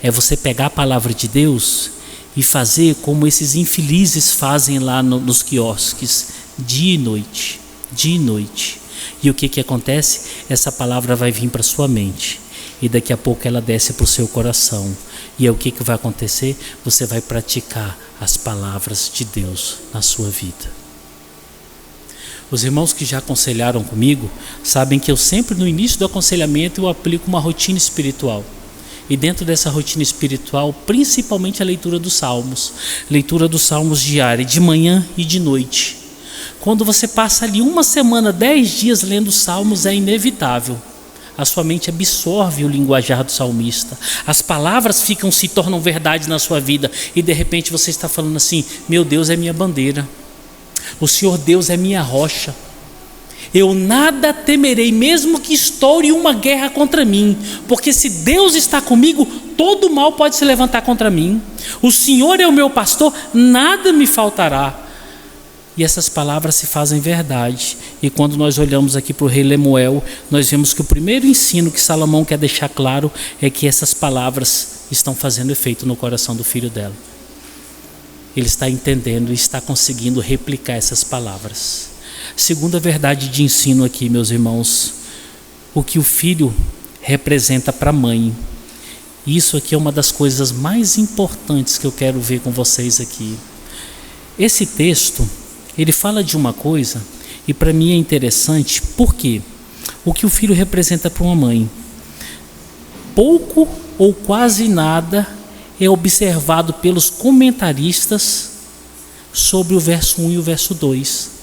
É você pegar a palavra de Deus e fazer como esses infelizes fazem lá nos quiosques, dia e noite, dia e noite. E o que acontece? Essa palavra vai vir para sua mente e daqui a pouco ela desce para o seu coração. E aí o que vai acontecer? Você vai praticar as palavras de Deus na sua vida. Os irmãos que já aconselharam comigo sabem que eu sempre, no início do aconselhamento, eu aplico uma rotina espiritual. E dentro dessa rotina espiritual, principalmente a leitura dos salmos diária, de manhã e de noite. Quando você passa ali uma semana, 10 dias lendo os salmos, é inevitável. A sua mente absorve o linguajar do salmista. As palavras se tornam verdade na sua vida. E de repente você está falando assim: meu Deus é minha bandeira. O Senhor Deus é minha rocha. eu nada temerei, mesmo que estoure uma guerra contra mim, porque se Deus está comigo, todo mal pode se levantar contra mim. O Senhor é o meu pastor, nada me faltará. E essas palavras se fazem verdade. E quando nós olhamos aqui para o rei Lemuel, nós vemos que o primeiro ensino que Salomão quer deixar claro é que essas palavras estão fazendo efeito no coração do filho dela. Ele está entendendo e está conseguindo replicar essas palavras. Segunda verdade de ensino aqui, meus irmãos, o que o filho representa para a mãe. Isso aqui é uma das coisas mais importantes que eu quero ver com vocês aqui. Esse texto, ele fala de uma coisa, e para mim é interessante, porque o que o filho representa para uma mãe, pouco ou quase nada é observado pelos comentaristas sobre o verso 1 e o verso 2.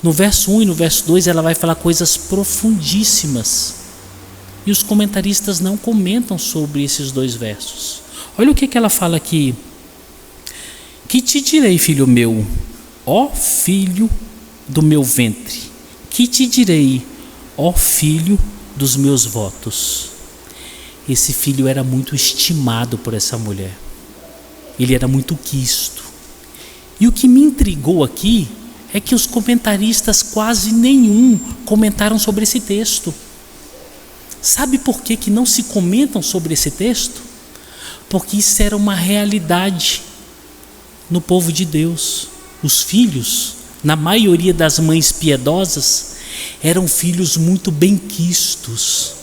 No verso 1 e no verso 2 ela vai falar coisas profundíssimas, e os comentaristas não comentam sobre esses dois versos. Olha o que ela fala aqui: que te direi, filho meu, ó filho do meu ventre, que te direi, ó filho dos meus votos. Esse filho era muito estimado por essa mulher, ele era muito quisto. E o que me intrigou aqui é que os comentaristas quase nenhum comentaram sobre esse texto. Sabe por que não se comentam sobre esse texto? Porque isso era uma realidade no povo de Deus. Os filhos, na maioria das mães piedosas, eram filhos muito benquistos,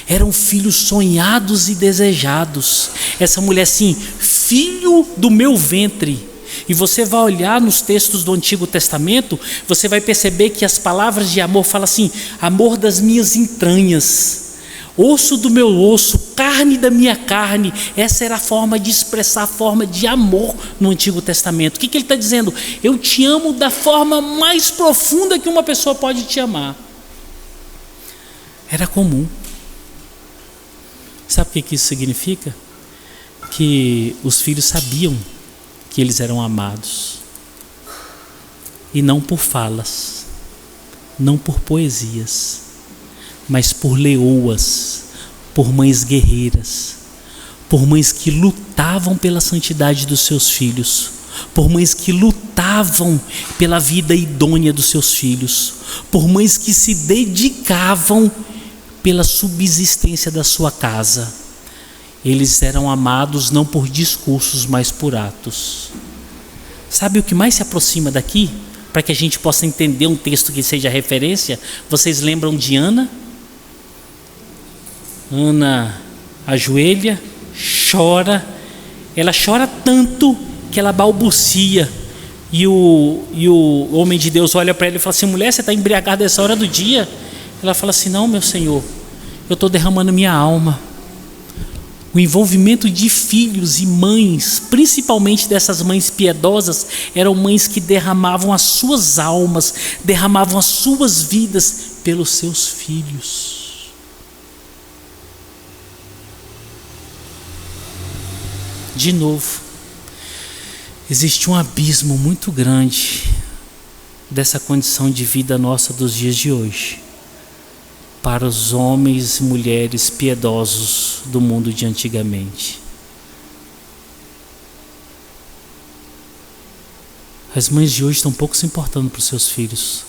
eram filhos sonhados e desejados. Essa mulher assim, filho do meu ventre. E você vai olhar nos textos do Antigo Testamento, você vai perceber que as palavras de amor falam assim: amor das minhas entranhas, osso do meu osso, carne da minha carne. Essa era a forma de expressar a forma de amor no Antigo Testamento. O que ele está dizendo? Eu te amo da forma mais profunda que uma pessoa pode te amar. Era comum. Sabe o que isso significa? Que os filhos sabiam que eles eram amados, e não por falas, não por poesias, mas por leoas, por mães guerreiras, por mães que lutavam pela santidade dos seus filhos, por mães que lutavam pela vida idônea dos seus filhos, por mães que se dedicavam pela subsistência da sua casa. Eles eram amados não por discursos, mas por atos. Sabe o que mais se aproxima daqui? Para que a gente possa entender um texto que seja referência. Vocês lembram de Ana? Ana ajoelha, chora. Ela chora tanto que ela balbucia. E o homem de Deus olha para ela e fala assim: mulher, você está embriagada essa hora do dia? Ela fala assim: não, meu Senhor, eu estou derramando minha alma. O envolvimento de filhos e mães, principalmente dessas mães piedosas, eram mães que derramavam as suas almas, derramavam as suas vidas pelos seus filhos. De novo, existe um abismo muito grande dessa condição de vida nossa dos dias de hoje para os homens e mulheres piedosos do mundo de antigamente. As mães de hoje estão pouco se importando para os seus filhos,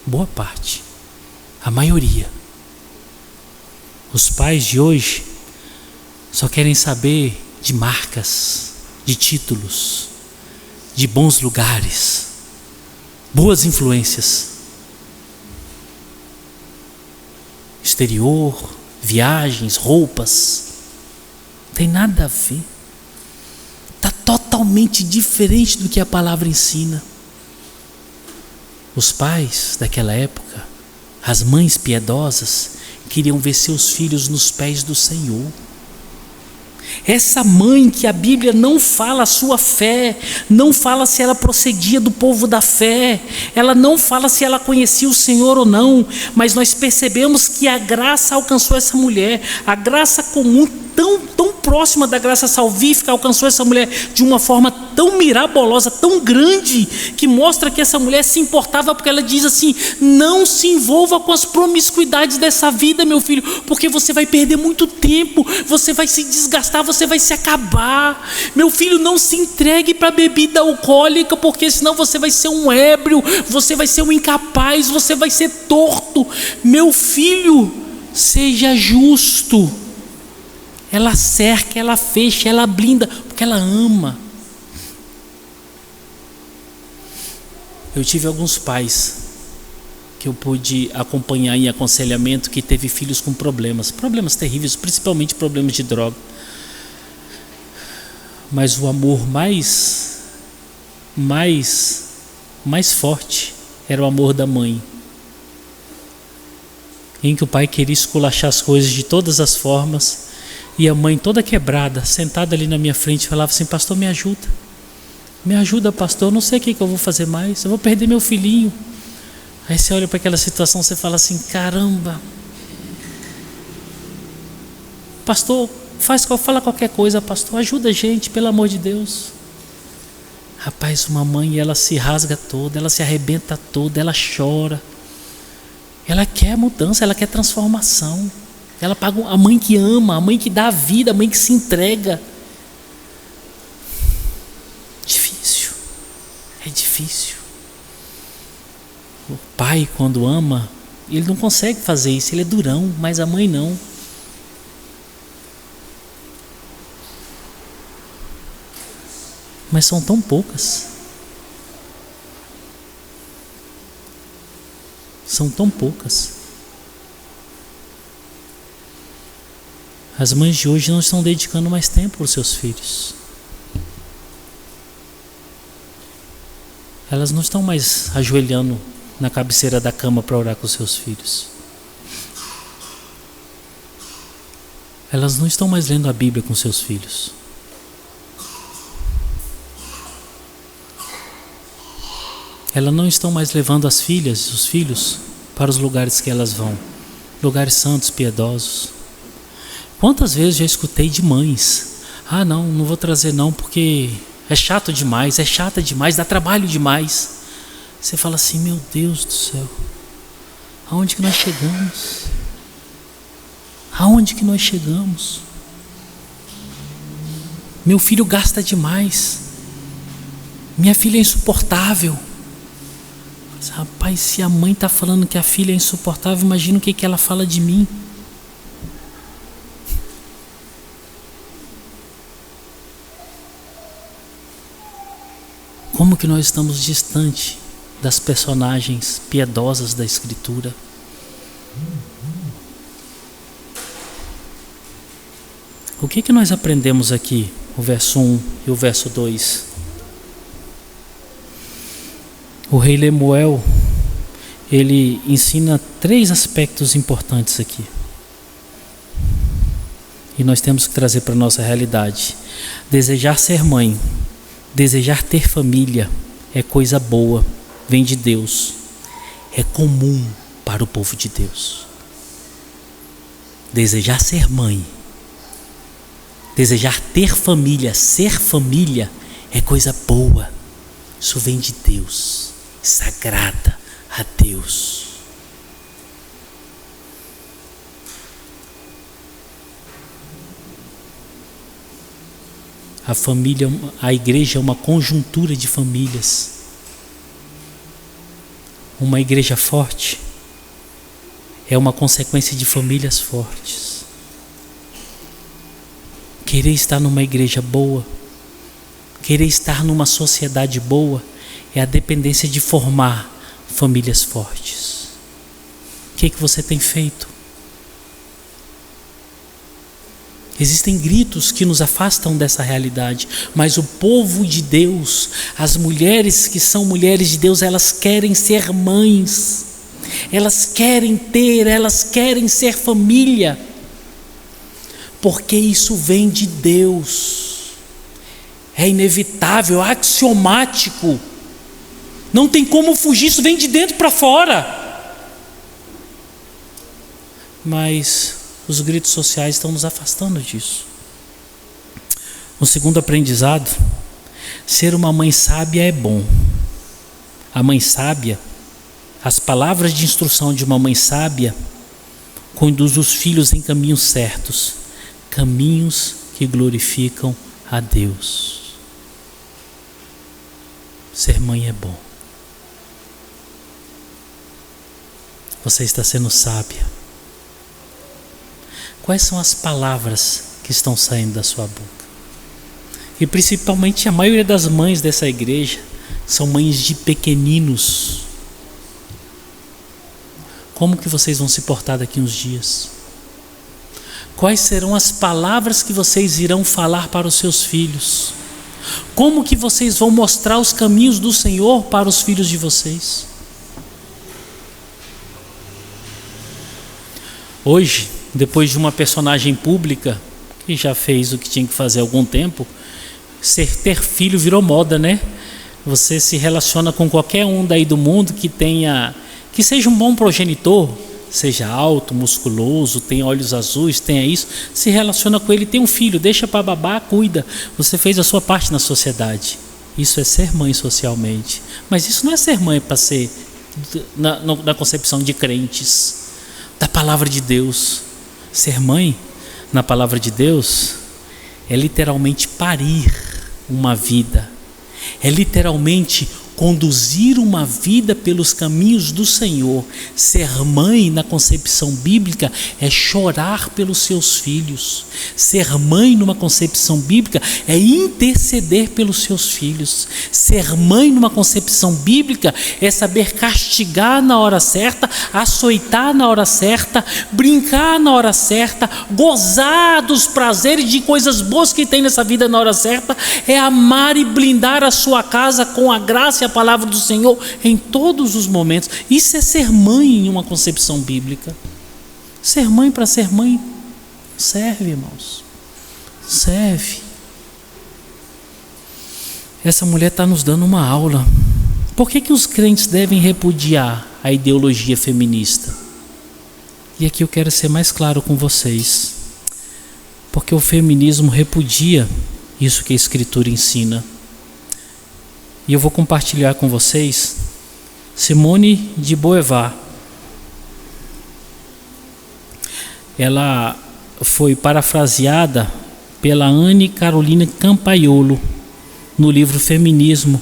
boa parte, a maioria. Os pais de hoje só querem saber de marcas, de títulos, de bons lugares, boas influências. Exterior, viagens, roupas, não tem nada a ver. Está totalmente diferente do que a palavra ensina. Os pais daquela época, as mães piedosas, queriam ver seus filhos nos pés do Senhor. Essa mãe que a Bíblia não fala a sua fé, não fala se ela procedia do povo da fé, ela não fala se ela conhecia o Senhor ou não, mas nós percebemos que a graça alcançou essa mulher, a graça comum tão próxima da graça salvífica alcançou essa mulher de uma forma tão mirabolosa, tão grande, que mostra que essa mulher se importava, porque ela diz assim: não se envolva com as promiscuidades dessa vida, meu filho, porque você vai perder muito tempo, você vai se desgastar, você vai se acabar. Meu filho, não se entregue para bebida alcoólica, porque senão você vai ser um ébrio, você vai ser um incapaz, você vai ser torto. Meu filho, seja justo. Ela cerca, ela fecha, ela blinda, porque ela ama. Eu tive alguns pais que eu pude acompanhar em aconselhamento que teve filhos com problemas terríveis, principalmente problemas de droga. Mas o amor mais forte era o amor da mãe, em que o pai queria esculachar as coisas de todas as formas, e a mãe toda quebrada, sentada ali na minha frente, falava assim: pastor, me ajuda, pastor, eu não sei o que eu vou fazer mais, eu vou perder meu filhinho. Aí você olha para aquela situação, você fala assim: caramba, pastor, fala qualquer coisa, pastor, ajuda a gente, pelo amor de Deus. Rapaz, uma mãe, ela se rasga toda, ela se arrebenta toda, ela chora, ela quer mudança, ela quer transformação. Ela paga a mãe que ama, a mãe que dá a vida, a mãe que se entrega. Difícil, é difícil. O pai, quando ama, ele não consegue fazer isso, ele é durão, mas a mãe não. Mas são tão poucas. São tão poucas. As mães de hoje não estão dedicando mais tempo para os seus filhos. Elas não estão mais ajoelhando na cabeceira da cama para orar com os seus filhos. Elas não estão mais lendo a Bíblia com seus filhos. Elas não estão mais levando as filhas, os filhos, para os lugares que elas vão, lugares santos, piedosos. Quantas vezes já escutei de mães: ah, não vou trazer não, porque é chato demais, é chata demais, dá trabalho demais. Você fala assim: meu Deus do céu, aonde que nós chegamos? Aonde que nós chegamos? Meu filho gasta demais, minha filha é insuportável. Rapaz, se a mãe está falando que a filha é insuportável, imagina o que ela fala de mim. Como que nós estamos distante das personagens piedosas da Escritura? O que nós aprendemos aqui, o verso 1 e o verso 2? O rei Lemuel, ele ensina 3 aspectos importantes aqui. E nós temos que trazer para a nossa realidade. Desejar ser mãe, desejar ter família é coisa boa, vem de Deus, é comum para o povo de Deus. Desejar ser mãe, desejar ter família, ser família é coisa boa, isso vem de Deus, sagrada a Deus. A família, a igreja é uma conjuntura de famílias. Uma igreja forte é uma consequência de famílias fortes. Querer estar numa igreja boa, querer estar numa sociedade boa, é a dependência de formar famílias fortes. O que você tem feito? Existem gritos que nos afastam dessa realidade, mas o povo de Deus, as mulheres que são mulheres de Deus, elas querem ser mães, elas querem ser família, porque isso vem de Deus, é inevitável, é axiomático, não tem como fugir, isso vem de dentro para fora. Mas os gritos sociais estão nos afastando disso. O segundo aprendizado: ser uma mãe sábia é bom. A mãe sábia, as palavras de instrução de uma mãe sábia conduz os filhos em caminhos certos, caminhos que glorificam a Deus. Ser mãe é bom. Você está sendo sábia. Quais são as palavras que estão saindo da sua boca? E principalmente a maioria das mães dessa igreja são mães de pequeninos. Como que vocês vão se portar daqui uns dias? Quais serão as palavras que vocês irão falar para os seus filhos? Como que vocês vão mostrar os caminhos do Senhor para os filhos de vocês? Hoje, depois de uma personagem pública que já fez o que tinha que fazer há algum tempo, ter filho virou moda, né? Você se relaciona com qualquer um daí do mundo que seja um bom progenitor, seja alto, musculoso, tenha olhos azuis, tenha isso, se relaciona com ele, tem um filho, deixa para babá, cuida. Você fez a sua parte na sociedade. Isso é ser mãe socialmente. Mas isso não é ser mãe para ser na concepção de crentes, da palavra de Deus. Ser mãe, na palavra de Deus, é literalmente parir uma vida. É literalmente conduzir uma vida pelos caminhos do Senhor. Ser mãe, na concepção bíblica, é chorar pelos seus filhos. Ser mãe, numa concepção bíblica, é interceder pelos seus filhos. Ser mãe, numa concepção bíblica, é saber castigar na hora certa, açoitar na hora certa, brincar na hora certa, gozar dos prazeres de coisas boas que tem nessa vida na hora certa, é amar e blindar a sua casa com a graça e a palavra do Senhor em todos os momentos. Isso é ser mãe em uma concepção bíblica. Ser mãe para ser mãe serve, irmãos. Serve. Essa mulher está nos dando uma aula. Por que os crentes devem repudiar a ideologia feminista? E aqui eu quero ser mais claro com vocês. Porque o feminismo repudia isso que a Escritura ensina. E eu vou compartilhar com vocês Simone de Beauvoir. Ela foi parafraseada pela Anne Carolina Campaiolo no livro Feminismo,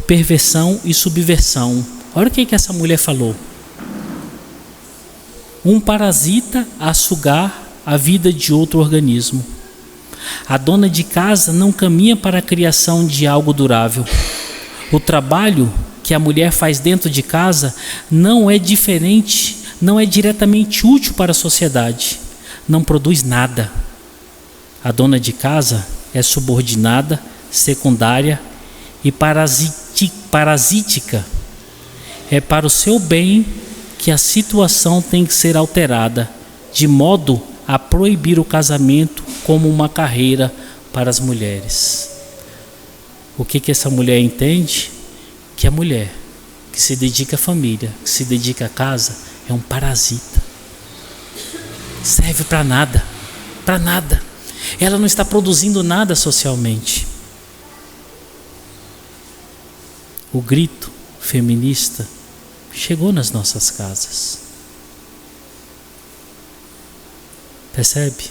Perversão e Subversão. Olha o que essa mulher falou. Um parasita a sugar a vida de outro organismo. A dona de casa não caminha para a criação de algo durável. O trabalho que a mulher faz dentro de casa não é diretamente útil para a sociedade, não produz nada. A dona de casa é subordinada, secundária e parasítica. É para o seu bem que a situação tem que ser alterada, de modo a proibir o casamento como uma carreira para as mulheres. O que essa mulher entende? Que a mulher que se dedica à família, que se dedica à casa, é um parasita. Serve para nada, para nada. Ela não está produzindo nada socialmente. O grito feminista chegou nas nossas casas. Percebe?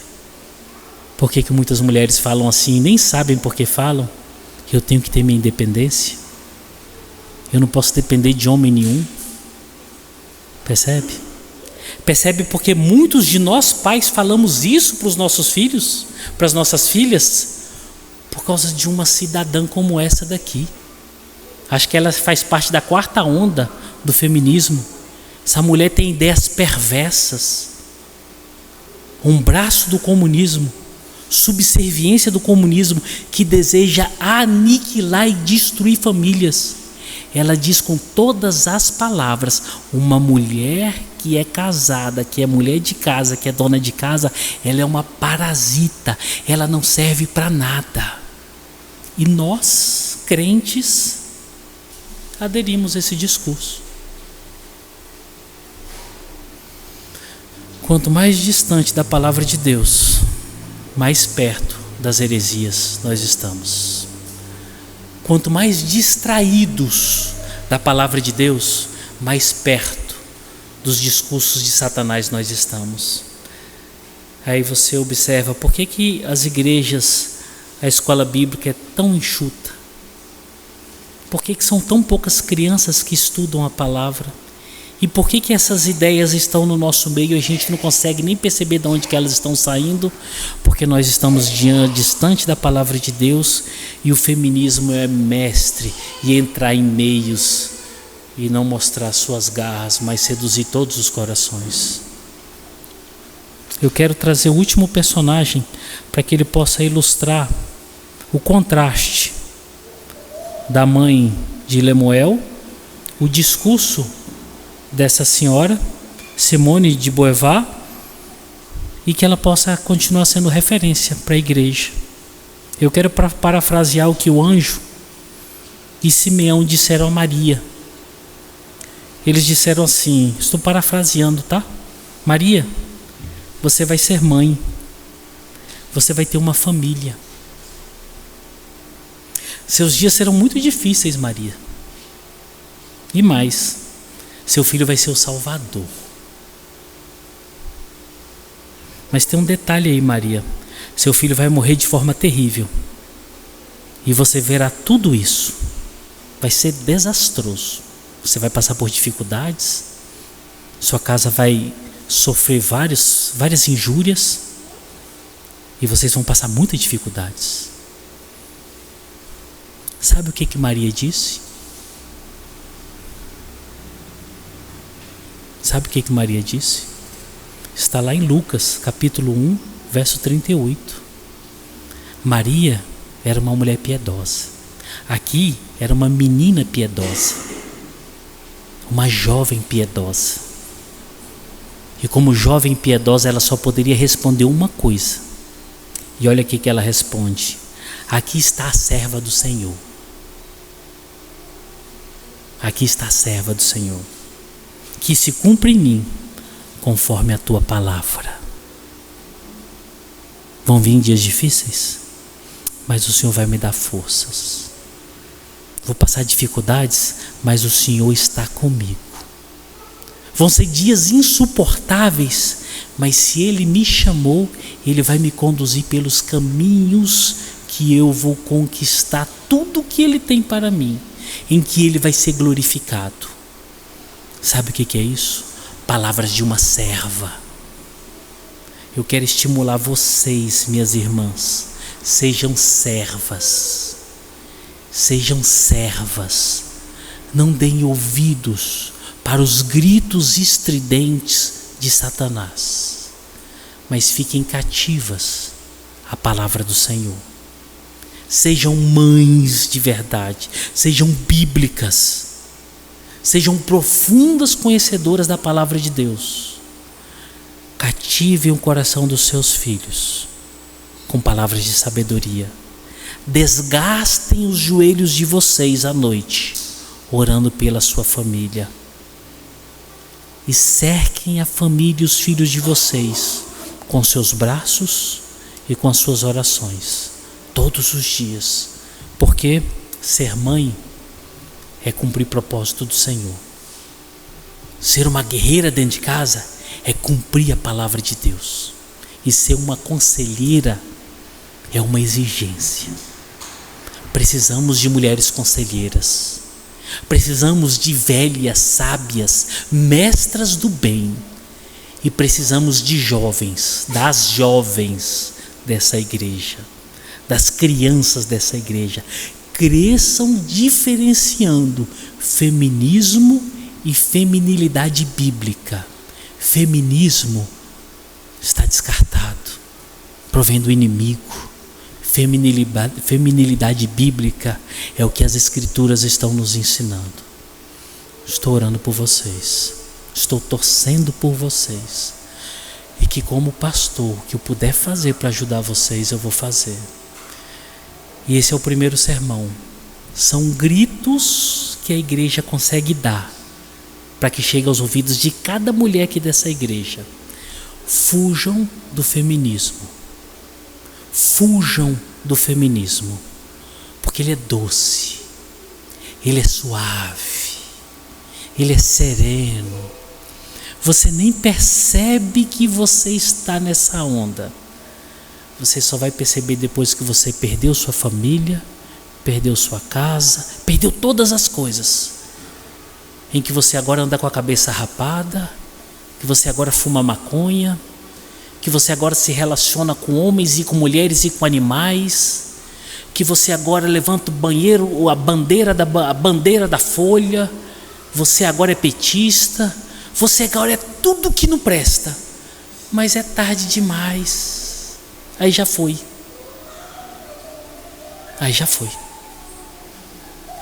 Por que muitas mulheres falam assim e nem sabem por que falam? Eu tenho que ter minha independência. Eu não posso depender de homem nenhum. Percebe? Percebe porque muitos de nós pais falamos isso para os nossos filhos, para as nossas filhas, por causa de uma cidadã como essa daqui. Acho que ela faz parte da quarta onda do feminismo. Essa mulher tem ideias perversas. Um braço do comunismo, subserviência do comunismo, que deseja aniquilar e destruir famílias. Ela diz com todas as palavras: uma mulher que é casada, que é mulher de casa, que é dona de casa, ela é uma parasita, ela não serve para nada. E nós, crentes, aderimos a esse discurso. quanto mais distante da palavra de Deus, mais perto das heresias nós estamos. Quanto mais distraídos da palavra de Deus, mais perto dos discursos de Satanás nós estamos. Aí você observa por que as igrejas, a escola bíblica é tão enxuta? Por que são tão poucas crianças que estudam a palavra? E por que essas ideias estão no nosso meio e a gente não consegue nem perceber de onde que elas estão saindo? Porque nós estamos distante da palavra de Deus e o feminismo é mestre em entrar em meios e não mostrar suas garras, mas seduzir todos os corações. Eu quero trazer o último personagem para que ele possa ilustrar o contraste da mãe de Lemuel, o discurso dessa senhora, Simone de Beauvoir, e que ela possa continuar sendo referência para a igreja. Eu quero parafrasear o que o anjo e Simeão disseram a Maria. Eles disseram assim, estou parafraseando, tá? Maria, você vai ser mãe, você vai ter uma família. Seus dias serão muito difíceis, Maria. E mais, seu filho vai ser o Salvador. Mas tem um detalhe aí, Maria. Seu filho vai morrer de forma terrível. E você verá tudo isso. Vai ser desastroso. Você vai passar por dificuldades. Sua casa vai sofrer várias injúrias. E vocês vão passar muitas dificuldades. Sabe o que Maria disse? Sabe o que Maria disse? Está lá em Lucas, capítulo 1, verso 38. Maria era uma mulher piedosa. Aqui era uma menina piedosa. Uma jovem piedosa. E como jovem piedosa, ela só poderia responder uma coisa. E olha o que ela responde. Aqui está a serva do Senhor. Aqui está a serva do Senhor. Que se cumpra em mim, conforme a tua palavra. Vão vir dias difíceis, mas o Senhor vai me dar forças. Vou passar dificuldades, mas o Senhor está comigo. Vão ser dias insuportáveis, mas se Ele me chamou, Ele vai me conduzir pelos caminhos que eu vou conquistar tudo o que Ele tem para mim, em que Ele vai ser glorificado. Sabe o que é isso? Palavras de uma serva. Eu quero estimular vocês, minhas irmãs. Sejam servas. Sejam servas. Não deem ouvidos para os gritos estridentes de Satanás, mas fiquem cativas à palavra do Senhor. Sejam mães de verdade. Sejam bíblicas. Sejam profundas conhecedoras da palavra de Deus. Cativem o coração dos seus filhos com palavras de sabedoria. Desgastem os joelhos de vocês à noite, orando pela sua família. E cerquem a família e os filhos de vocês com seus braços e com as suas orações, todos os dias. Porque ser mãe é cumprir o propósito do Senhor. Ser uma guerreira dentro de casa é cumprir a palavra de Deus. E ser uma conselheira é uma exigência. Precisamos de mulheres conselheiras. Precisamos de velhas, sábias, mestras do bem. E precisamos de jovens, das jovens dessa igreja, das crianças dessa igreja. Cresçam diferenciando feminismo e feminilidade bíblica. Feminismo está descartado, provém do inimigo. Feminilidade bíblica é o que as escrituras estão nos ensinando. Estou orando por vocês, estou torcendo por vocês, e que como pastor, o que eu puder fazer para ajudar vocês, eu vou fazer. E esse é o primeiro sermão. São gritos que a igreja consegue dar para que chegue aos ouvidos de cada mulher aqui dessa igreja. fujam do feminismo. Fujam do feminismo, porque ele é doce, ele é suave, ele é sereno. Você nem percebe que você está nessa onda. Você só vai perceber depois que você perdeu sua família, perdeu sua casa, perdeu todas as coisas. Em que você agora anda com a cabeça rapada, que você agora fuma maconha, que você agora se relaciona com homens e com mulheres e com animais, que você agora levanta o banheiro, a bandeira da Folha, você agora é petista, você agora é tudo que não presta, mas é tarde demais, aí já foi,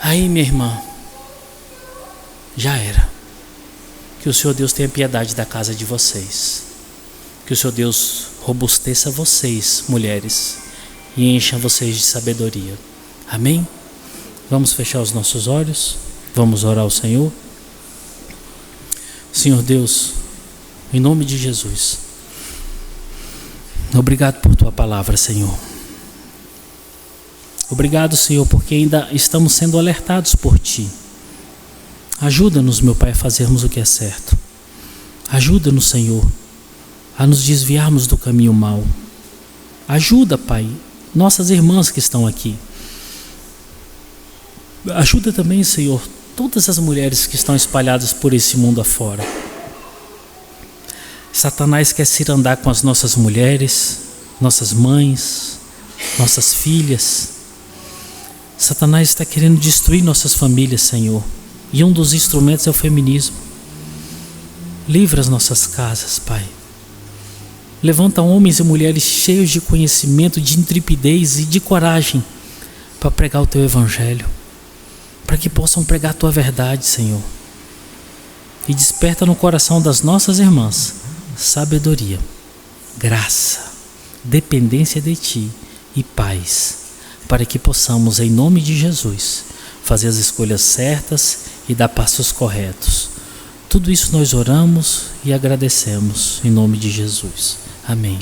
aí minha irmã, já era. Que o Senhor Deus tenha piedade da casa de vocês. Que o Senhor Deus robusteça vocês, mulheres, e encha vocês de sabedoria. Amém? Vamos fechar os nossos olhos. Vamos orar ao Senhor. Senhor Deus, em nome de Jesus, obrigado por tua palavra, Senhor. Obrigado, Senhor, porque ainda estamos sendo alertados por ti. Ajuda-nos, meu Pai, a fazermos o que é certo. Ajuda-nos, Senhor, a nos desviarmos do caminho mau. Ajuda, Pai, nossas irmãs que estão aqui. Ajuda também, Senhor, todas as mulheres que estão espalhadas por esse mundo afora. Satanás quer se andar com as nossas mulheres, nossas mães, nossas filhas. Satanás está querendo destruir nossas famílias, Senhor. E um dos instrumentos é o feminismo. Livra as nossas casas, Pai. Levanta homens e mulheres cheios de conhecimento, de intrepidez e de coragem para pregar o Teu Evangelho, para que possam pregar a Tua verdade, Senhor. E desperta no coração das nossas irmãs sabedoria, graça, dependência de Ti e paz, para que possamos, em nome de Jesus, fazer as escolhas certas e dar passos corretos. Tudo isso nós oramos e agradecemos em nome de Jesus. Amém.